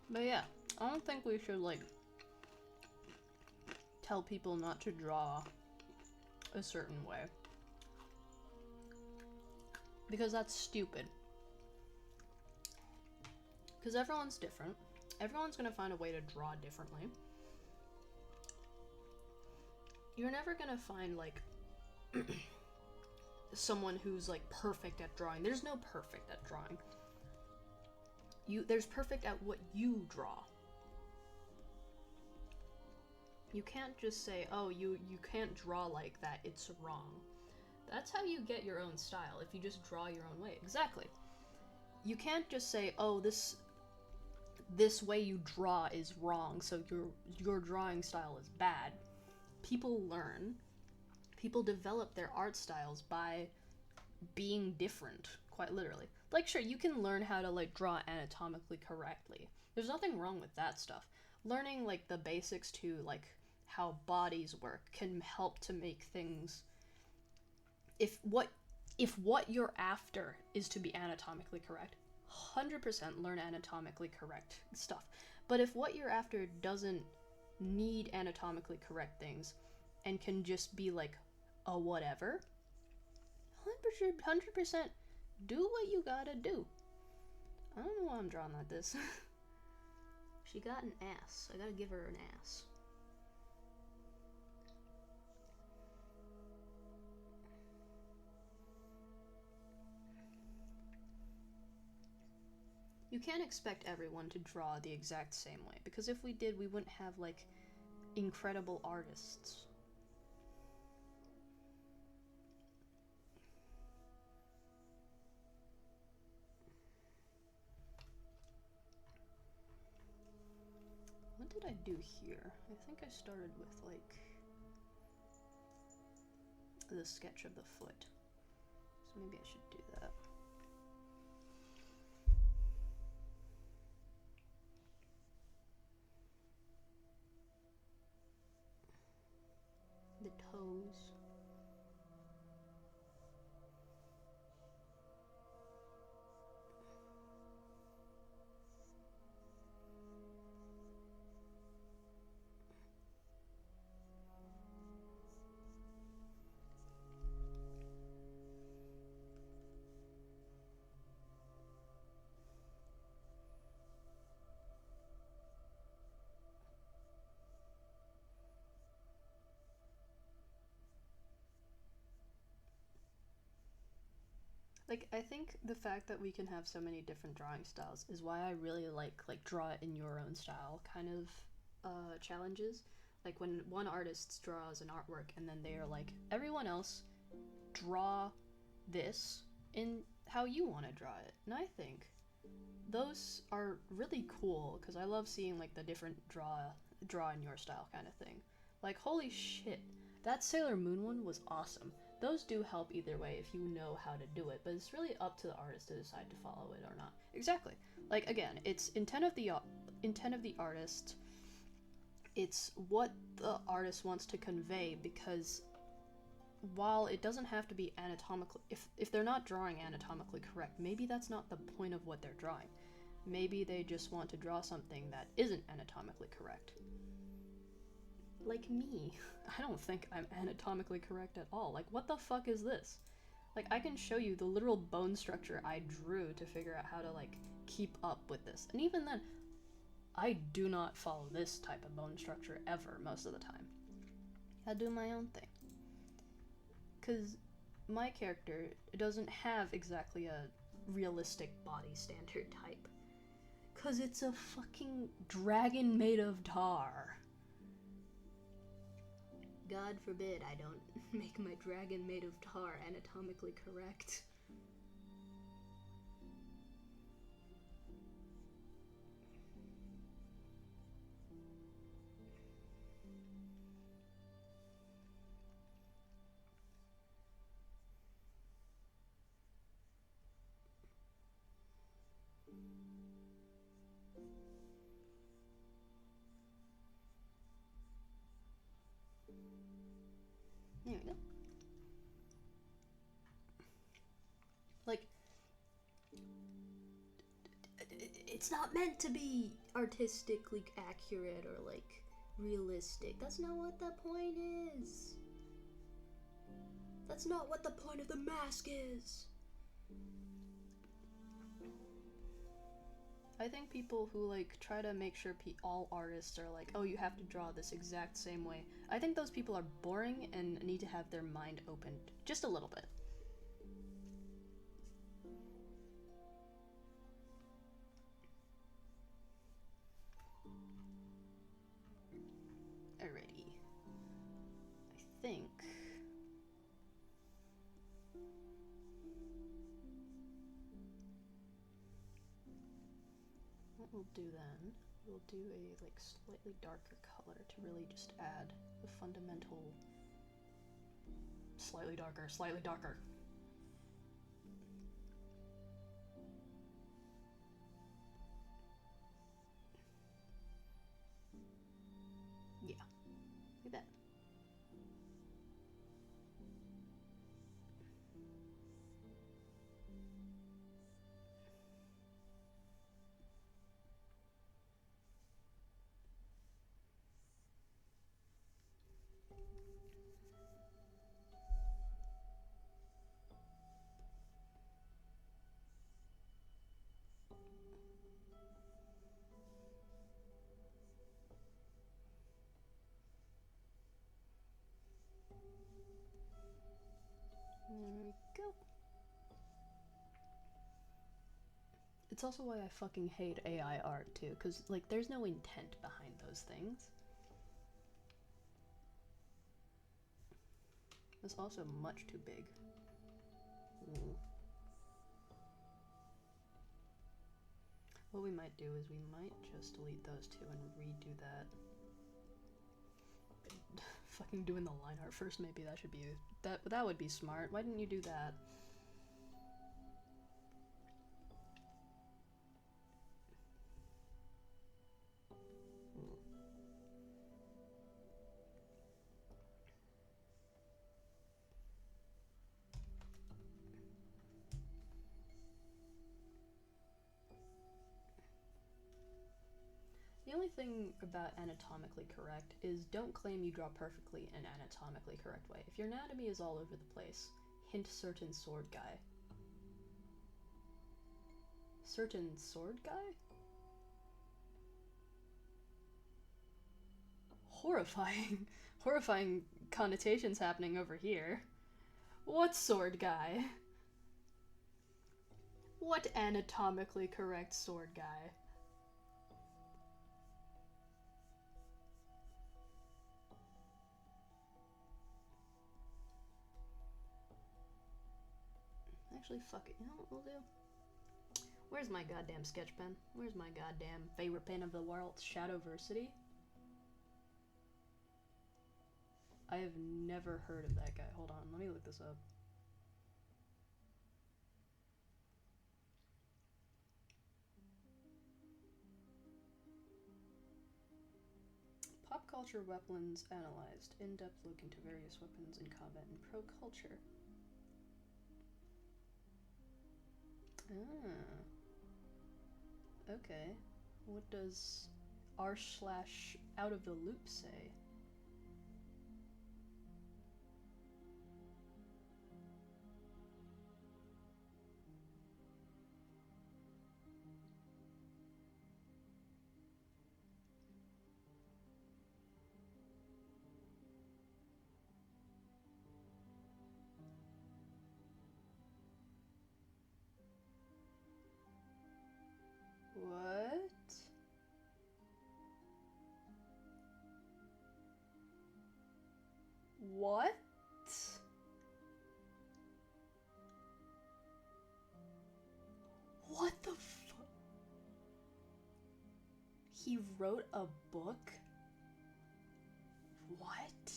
A: But yeah, I don't think we should, like, tell people not to draw a certain way. Because that's stupid. Because everyone's different. Everyone's gonna find a way to draw differently. You're never gonna find, like, someone who's, like, perfect at drawing. There's no perfect at drawing. There's perfect at what you draw. You can't just say, oh, you can't draw like that, it's wrong. That's how you get your own style, if you just draw your own way. Exactly. You can't just say, oh, this way you draw is wrong, so your drawing style is bad. People learn, people develop their art styles by being different, quite literally. Like, sure, you can learn how to, like, draw anatomically correctly. There's nothing wrong with that stuff. Learning, like, the basics to, like, how bodies work can help to make things... If what you're after is to be anatomically correct, 100% learn anatomically correct stuff. But if what you're after doesn't need anatomically correct things and can just be like a whatever, 100% do what you gotta do. I don't know why I'm drawing like this. She got an ass. I gotta give her an ass. You can't expect everyone to draw the exact same way, because if we did, we wouldn't have, like, incredible artists. What did I do here? I think I started with, like, the sketch of the foot. So maybe I should do that. The toes. Like, I think the fact that we can have so many different drawing styles is why I really like draw it in your own style kind of challenges. Like when one artist draws an artwork and then they are like, everyone else draw this in how you want to draw it. And I think those are really cool because I love seeing like the different draw in your style kind of thing. Like, holy shit, that Sailor Moon one was awesome. Those do help either way if you know how to do it, but it's really up to the artist to decide to follow it or not. Exactly. Like, again, it's intent of the artist. It's what the artist wants to convey, because while it doesn't have to be anatomically, if they're not drawing anatomically correct, maybe that's not the point of what they're drawing. Maybe they just want to draw something that isn't anatomically correct. Like me. I don't think I'm anatomically correct at all. Like, what the fuck is this? Like, I can show you the literal bone structure I drew to figure out how to, like, keep up with this. And even then, I do not follow this type of bone structure ever, most of the time. I do my own thing. Because my character doesn't have exactly a realistic body standard type. Because it's a fucking dragon made of tar. God forbid I don't make my dragon made of tar anatomically correct. There we go. Like, it's not meant to be artistically accurate or, like, realistic. That's not what the point is. That's not what the point of the mask is. I think people who, like, try to make sure all artists are like, oh, you have to draw this exact same way, I think those people are boring and need to have their mind opened just a little bit. Alrighty. I think... what we'll do then, we'll do a, like, slightly darker color to really just add the fundamental... Slightly darker, slightly darker. Yeah, like that. There we go. It's also why I fucking hate AI art too, because, like, there's no intent behind those things. It's also much too big. Ooh. What we might do is we might just delete those two and redo that. Fucking doing the line art first, maybe that should be that would be smart. Why didn't you do that? The only thing about anatomically correct is don't claim you draw perfectly an anatomically correct way. If your anatomy is all over the place, hint certain sword guy. Certain sword guy? Horrifying. Horrifying connotations happening over here. What sword guy? What anatomically correct sword guy? Actually, fuck it. You know what we'll do? Where's my goddamn sketch pen? Where's my goddamn favorite pen of the world? Shadowversity? I have never heard of that guy. Hold on, let me look this up. Pop culture weapons analyzed. In-depth look into various weapons in combat and pro culture. Ah. Okay. What does r/out of the loop say? What? What? What the fuck? He wrote a book? What?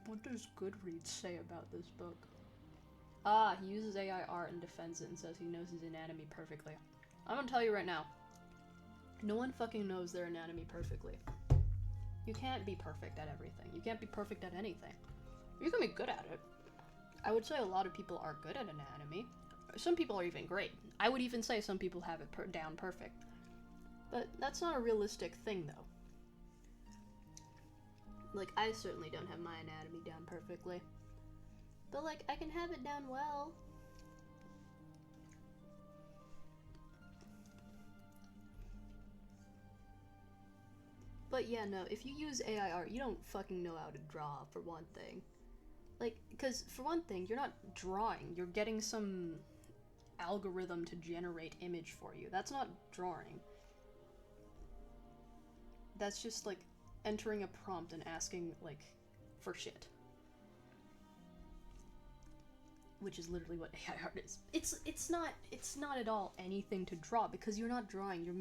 A: What does Goodreads say about this book? Ah, he uses AI art and defends it and says he knows his anatomy perfectly. I'm gonna tell you right now, no one fucking knows their anatomy perfectly. You can't be perfect at everything. You can't be perfect at anything. You can be good at it. I would say a lot of people are good at anatomy. Some people are even great. I would even say some people have it down perfect. But that's not a realistic thing, though. Like, I certainly don't have my anatomy down perfectly. But, like, I can have it down well. But yeah, no, if you use AI art, you don't fucking know how to draw, for one thing. Like, because, for one thing, you're not drawing. You're getting some algorithm to generate image for you. That's not drawing. That's just, like, entering a prompt and asking, like, for shit. Which is literally what AI art is. It's not at all anything to draw, because you're not drawing. You're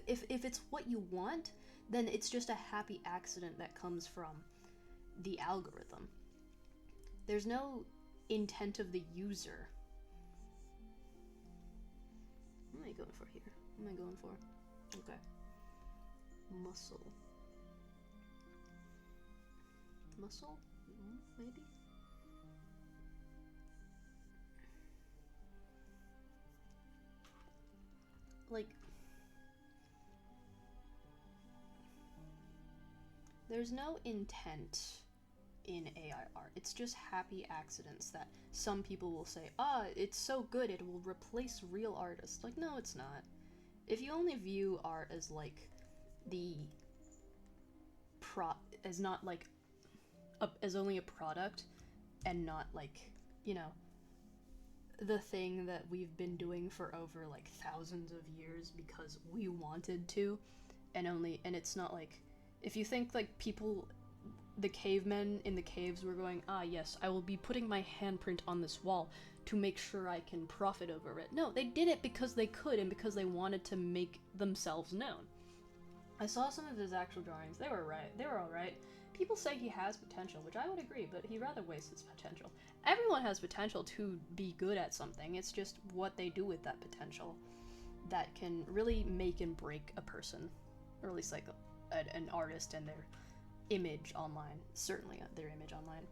A: if it's what you want, then it's just a happy accident that comes from the algorithm. There's no intent of the user. What am I going for here? What am I going for? Okay. Muscle. Muscle? Maybe? Like, there's no intent in AI art. It's just happy accidents that some people will say, ah, it's so good it will replace real artists. Like, no, it's not. If you only view art as, like, as not, like, as only a product, and not, like, you know, the thing that we've been doing for over, like, thousands of years because we wanted to, and it's not, like, if you think, like, people, the cavemen in the caves were going, ah, yes, I will be putting my handprint on this wall to make sure I can profit over it. No, they did it because they could and because they wanted to make themselves known. I saw some of his actual drawings. They were right. They were alright. People say he has potential, which I would agree, but he rather wastes his potential. Everyone has potential to be good at something. It's just what they do with that potential that can really make and break a person, or at least, like, an artist and their image online. Certainly their image online.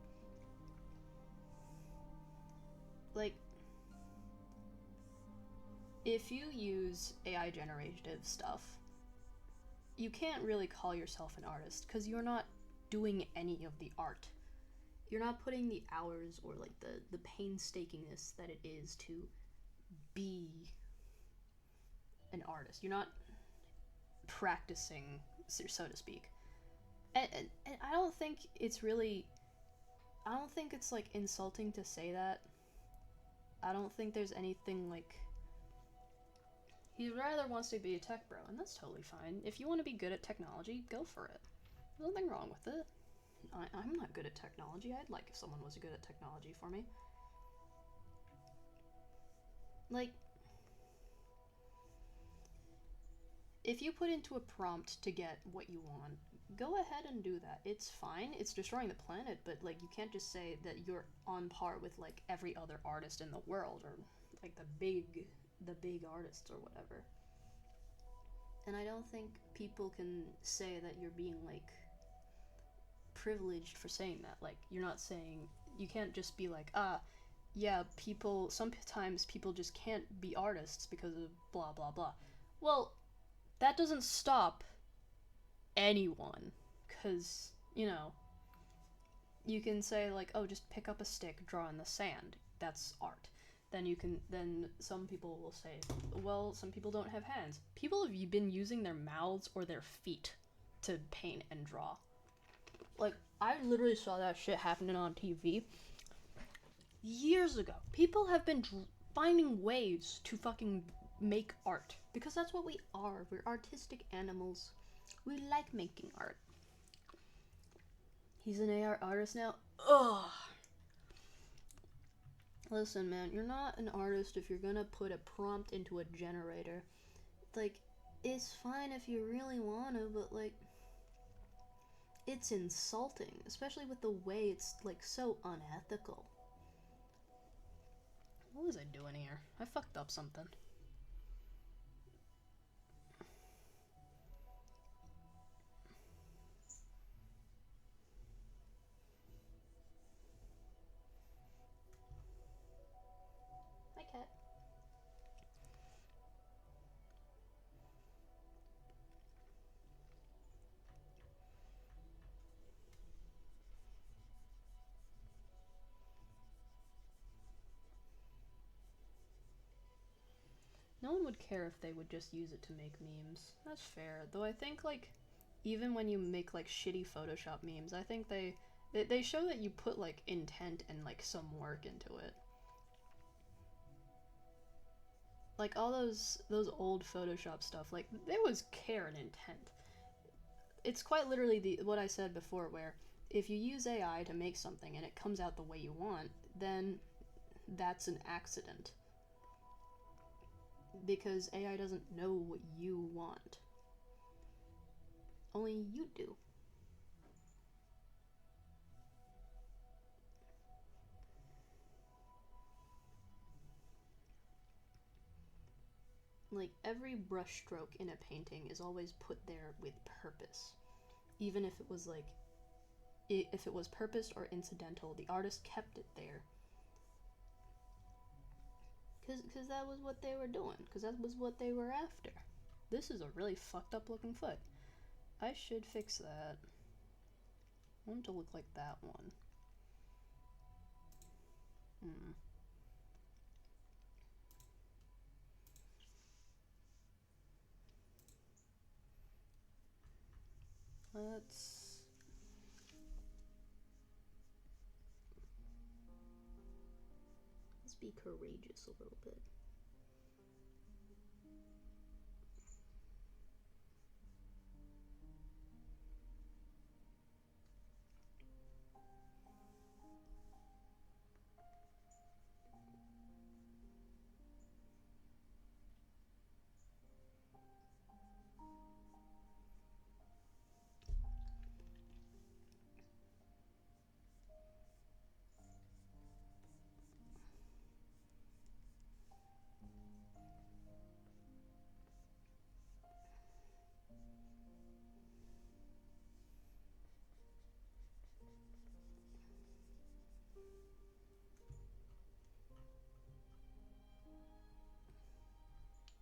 A: Like, if you use AI generative stuff, you can't really call yourself an artist because you're not doing any of the art. You're not putting the hours or, like, the painstakingness that it is to be an artist. You're not practicing, so to speak. And I don't think it's really, I don't think it's, like, insulting to say that. I don't think there's anything like. He rather wants to be a tech bro, and that's totally fine. If you want to be good at technology, go for it. There's nothing wrong with it. I'm not good at technology. I'd like if someone was good at technology for me. Like, if you put into a prompt to get what you want, go ahead and do that. It's fine. It's destroying the planet, but like you can't just say that you're on par with like every other artist in the world or like the big artists or whatever. And I don't think people can say that you're being like privileged for saying that. Like you're not saying you can't just be like, yeah, people sometimes people just can't be artists because of blah blah blah. Well, that doesn't stop anyone, because you can say like, oh, just pick up a stick, draw in the sand, that's art. Then some people will say, well, some people don't have hands. People have been using their mouths or their feet to paint and draw. Like, I literally saw that shit happening on TV years ago. People have been finding ways to fucking make art because that's what we are. We're artistic animals. We like making art. He's an AR artist now. Ugh. Listen, man, you're not an artist if you're gonna put a prompt into a generator. Like, it's fine if you really wanna, but like, it's insulting, especially with the way it's like so unethical. What was I doing here? I fucked up something. Hi, cat. No one would care if they would just use it to make memes. That's fair. Though I think, like, even when you make, like, shitty Photoshop memes, I think they show that you put, like, intent and, like, some work into it. Like, all those old Photoshop stuff, like, there was care and intent. It's quite literally what I said before, where if you use AI to make something and it comes out the way you want, then that's an accident. Because AI doesn't know what you want. Only you do. Like, every brushstroke in a painting is always put there with purpose. Even if it was like, if it was purposed or incidental, the artist kept it there. Because that was what they were doing. Because that was what they were after. This is a really fucked up looking foot. I should fix that. I want it to look like that one. Let's be courageous a little bit.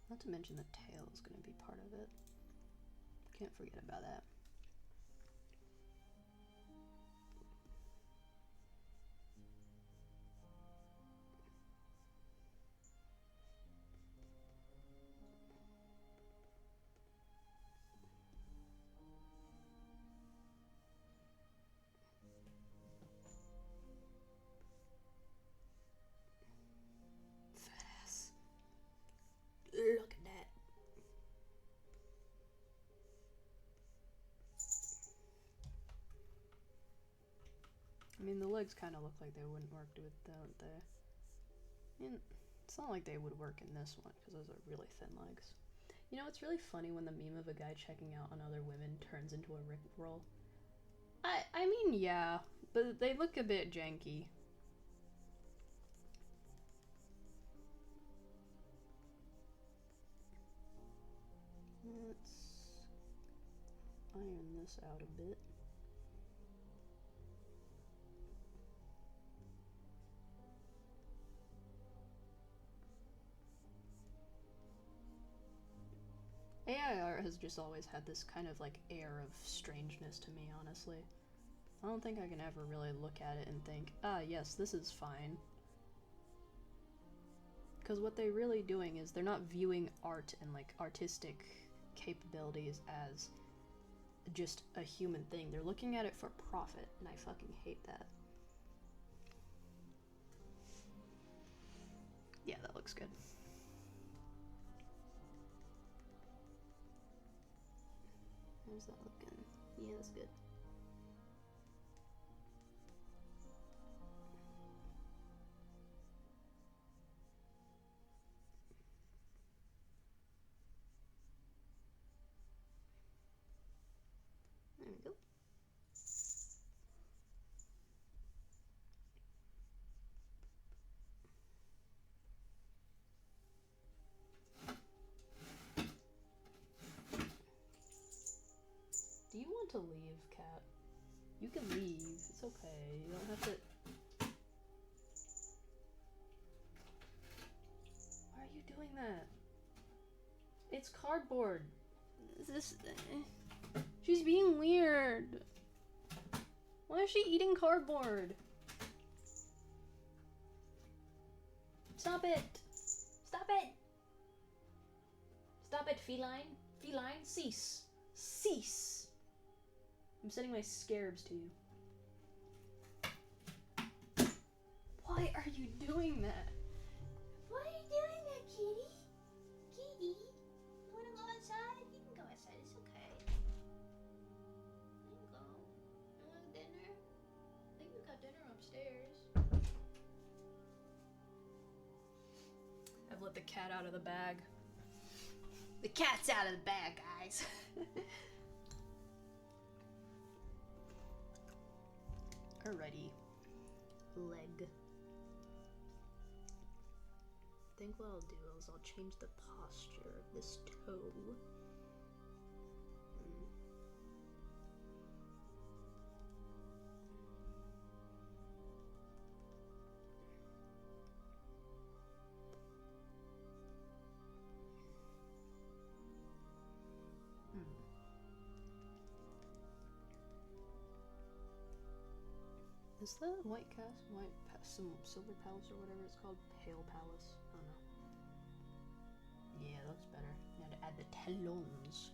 A: Not to mention the tail is going to be part of it. Can't forget about that. mean, the legs kind of look like they wouldn't work with, don't they? I mean, it's not like they would work in this one, because those are really thin legs. You know, it's really funny when the meme of a guy checking out on other women turns into a Rickroll. I mean, yeah, but they look a bit janky. Let's iron this out a bit. AI art has just always had this kind of like air of strangeness to me, honestly. I don't think I can ever really look at it and think, ah, yes, this is fine. Because what they're really doing is they're not viewing art and like artistic capabilities as just a human thing. They're looking at it for profit, and I fucking hate that. Yeah, that looks good. How's that looking? Yeah, that's good. There we go. Do you want to leave, cat? You can leave. It's okay. You don't have to. Why are you doing that? It's cardboard. This. She's being weird. Why is she eating cardboard? Stop it! Stop it! Stop it, feline. Feline, cease. Cease! I'm sending my scarabs to you. Why are you doing that?
B: Why are you doing that, kitty? Kitty, you wanna go outside? You can go outside. It's okay. You can go. You want dinner? I think we got dinner upstairs.
A: I've let the cat out of the bag. The cat's out of the bag, guys. Alrighty. Leg. I think what I'll do is I'll change the posture of this toe. Is the some Silver Palace or whatever it's called? Pale Palace? I don't know. Yeah, that's better. Now to add the talons.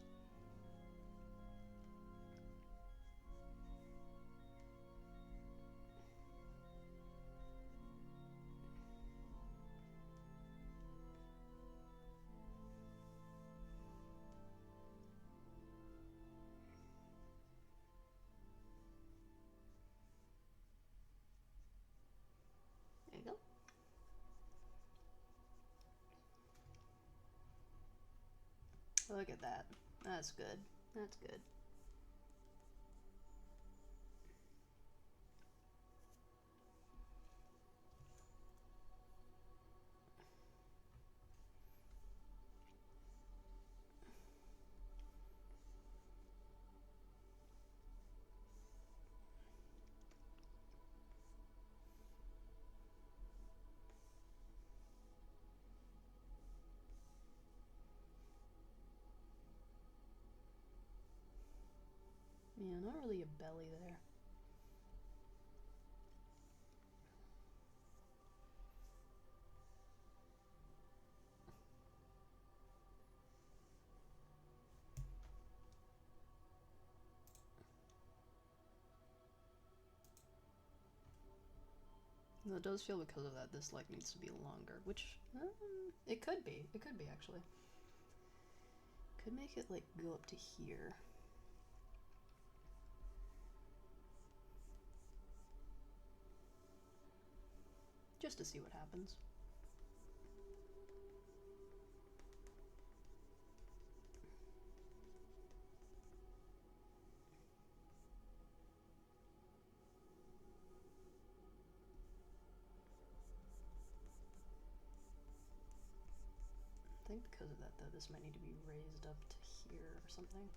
A: There you go. Look at that. That's good. That's good. Yeah, not really a belly there. It does feel because of that this leg needs to be longer, which it could be. It could be actually. Could make it like go up to here. just to see what happens. I think because of that, though, this might need to be raised up to here or something.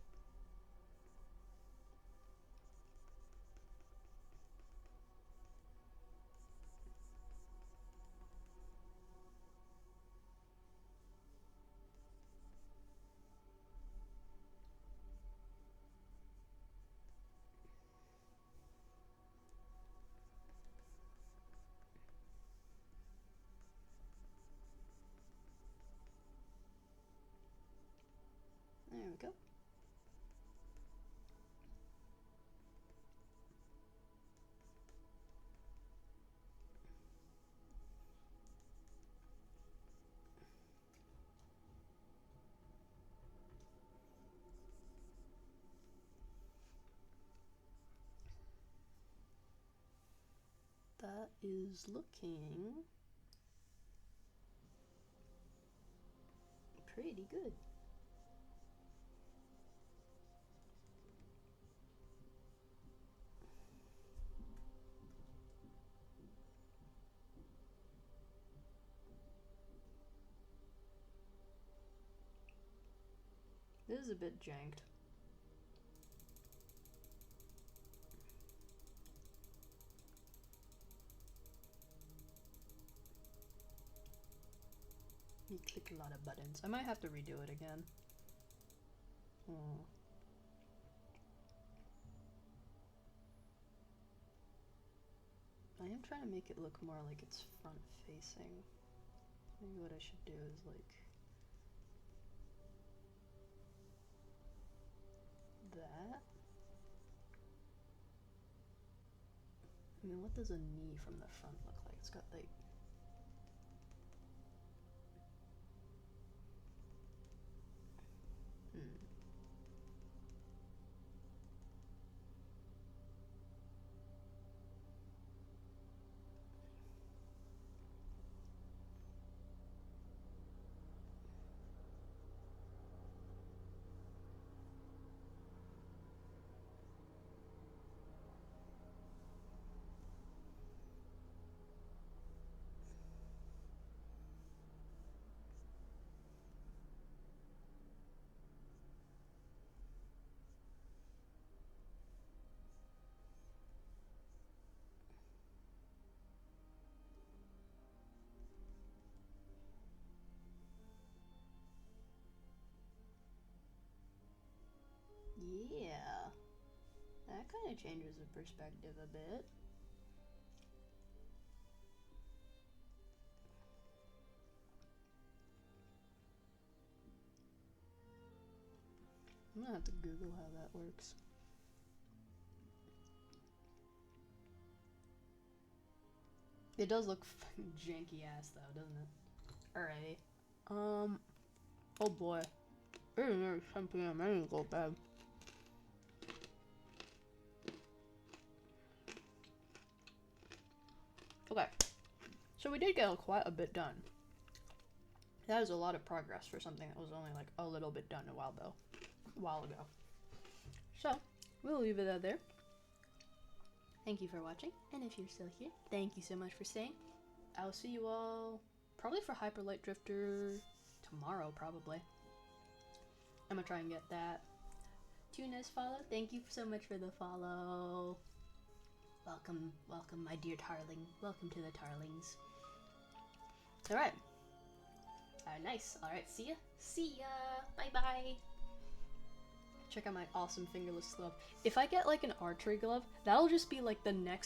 A: There we go. That is looking pretty good. This is a bit janked. You click a lot of buttons. I might have to redo it again. I am trying to make it look more like it's front facing. Maybe what I should do is like that. I mean, what does a knee from the front look like? It's got like yeah. That kind of changes the perspective a bit. I'm gonna have to Google how that works. It does look janky ass though, doesn't it? Alrighty. Oh boy. It is nearly 10 p.m. I need to go to bed. Okay. So we did get quite a bit done. That is a lot of progress for something that was only like a little bit done a while ago. So, we'll leave it out there. Thank you for watching, and if you're still here, thank you so much for staying. I'll see you all probably for Hyper Light Drifter tomorrow, probably. I'm gonna try and get that. Tuna's follow, thank you so much for the follow. Welcome, welcome, my dear Tarling. Welcome to the Tarlings. Alright. Nice. Alright, see ya. See ya. Bye-bye. Check out my awesome fingerless glove. If I get like an archery glove, that'll just be like the next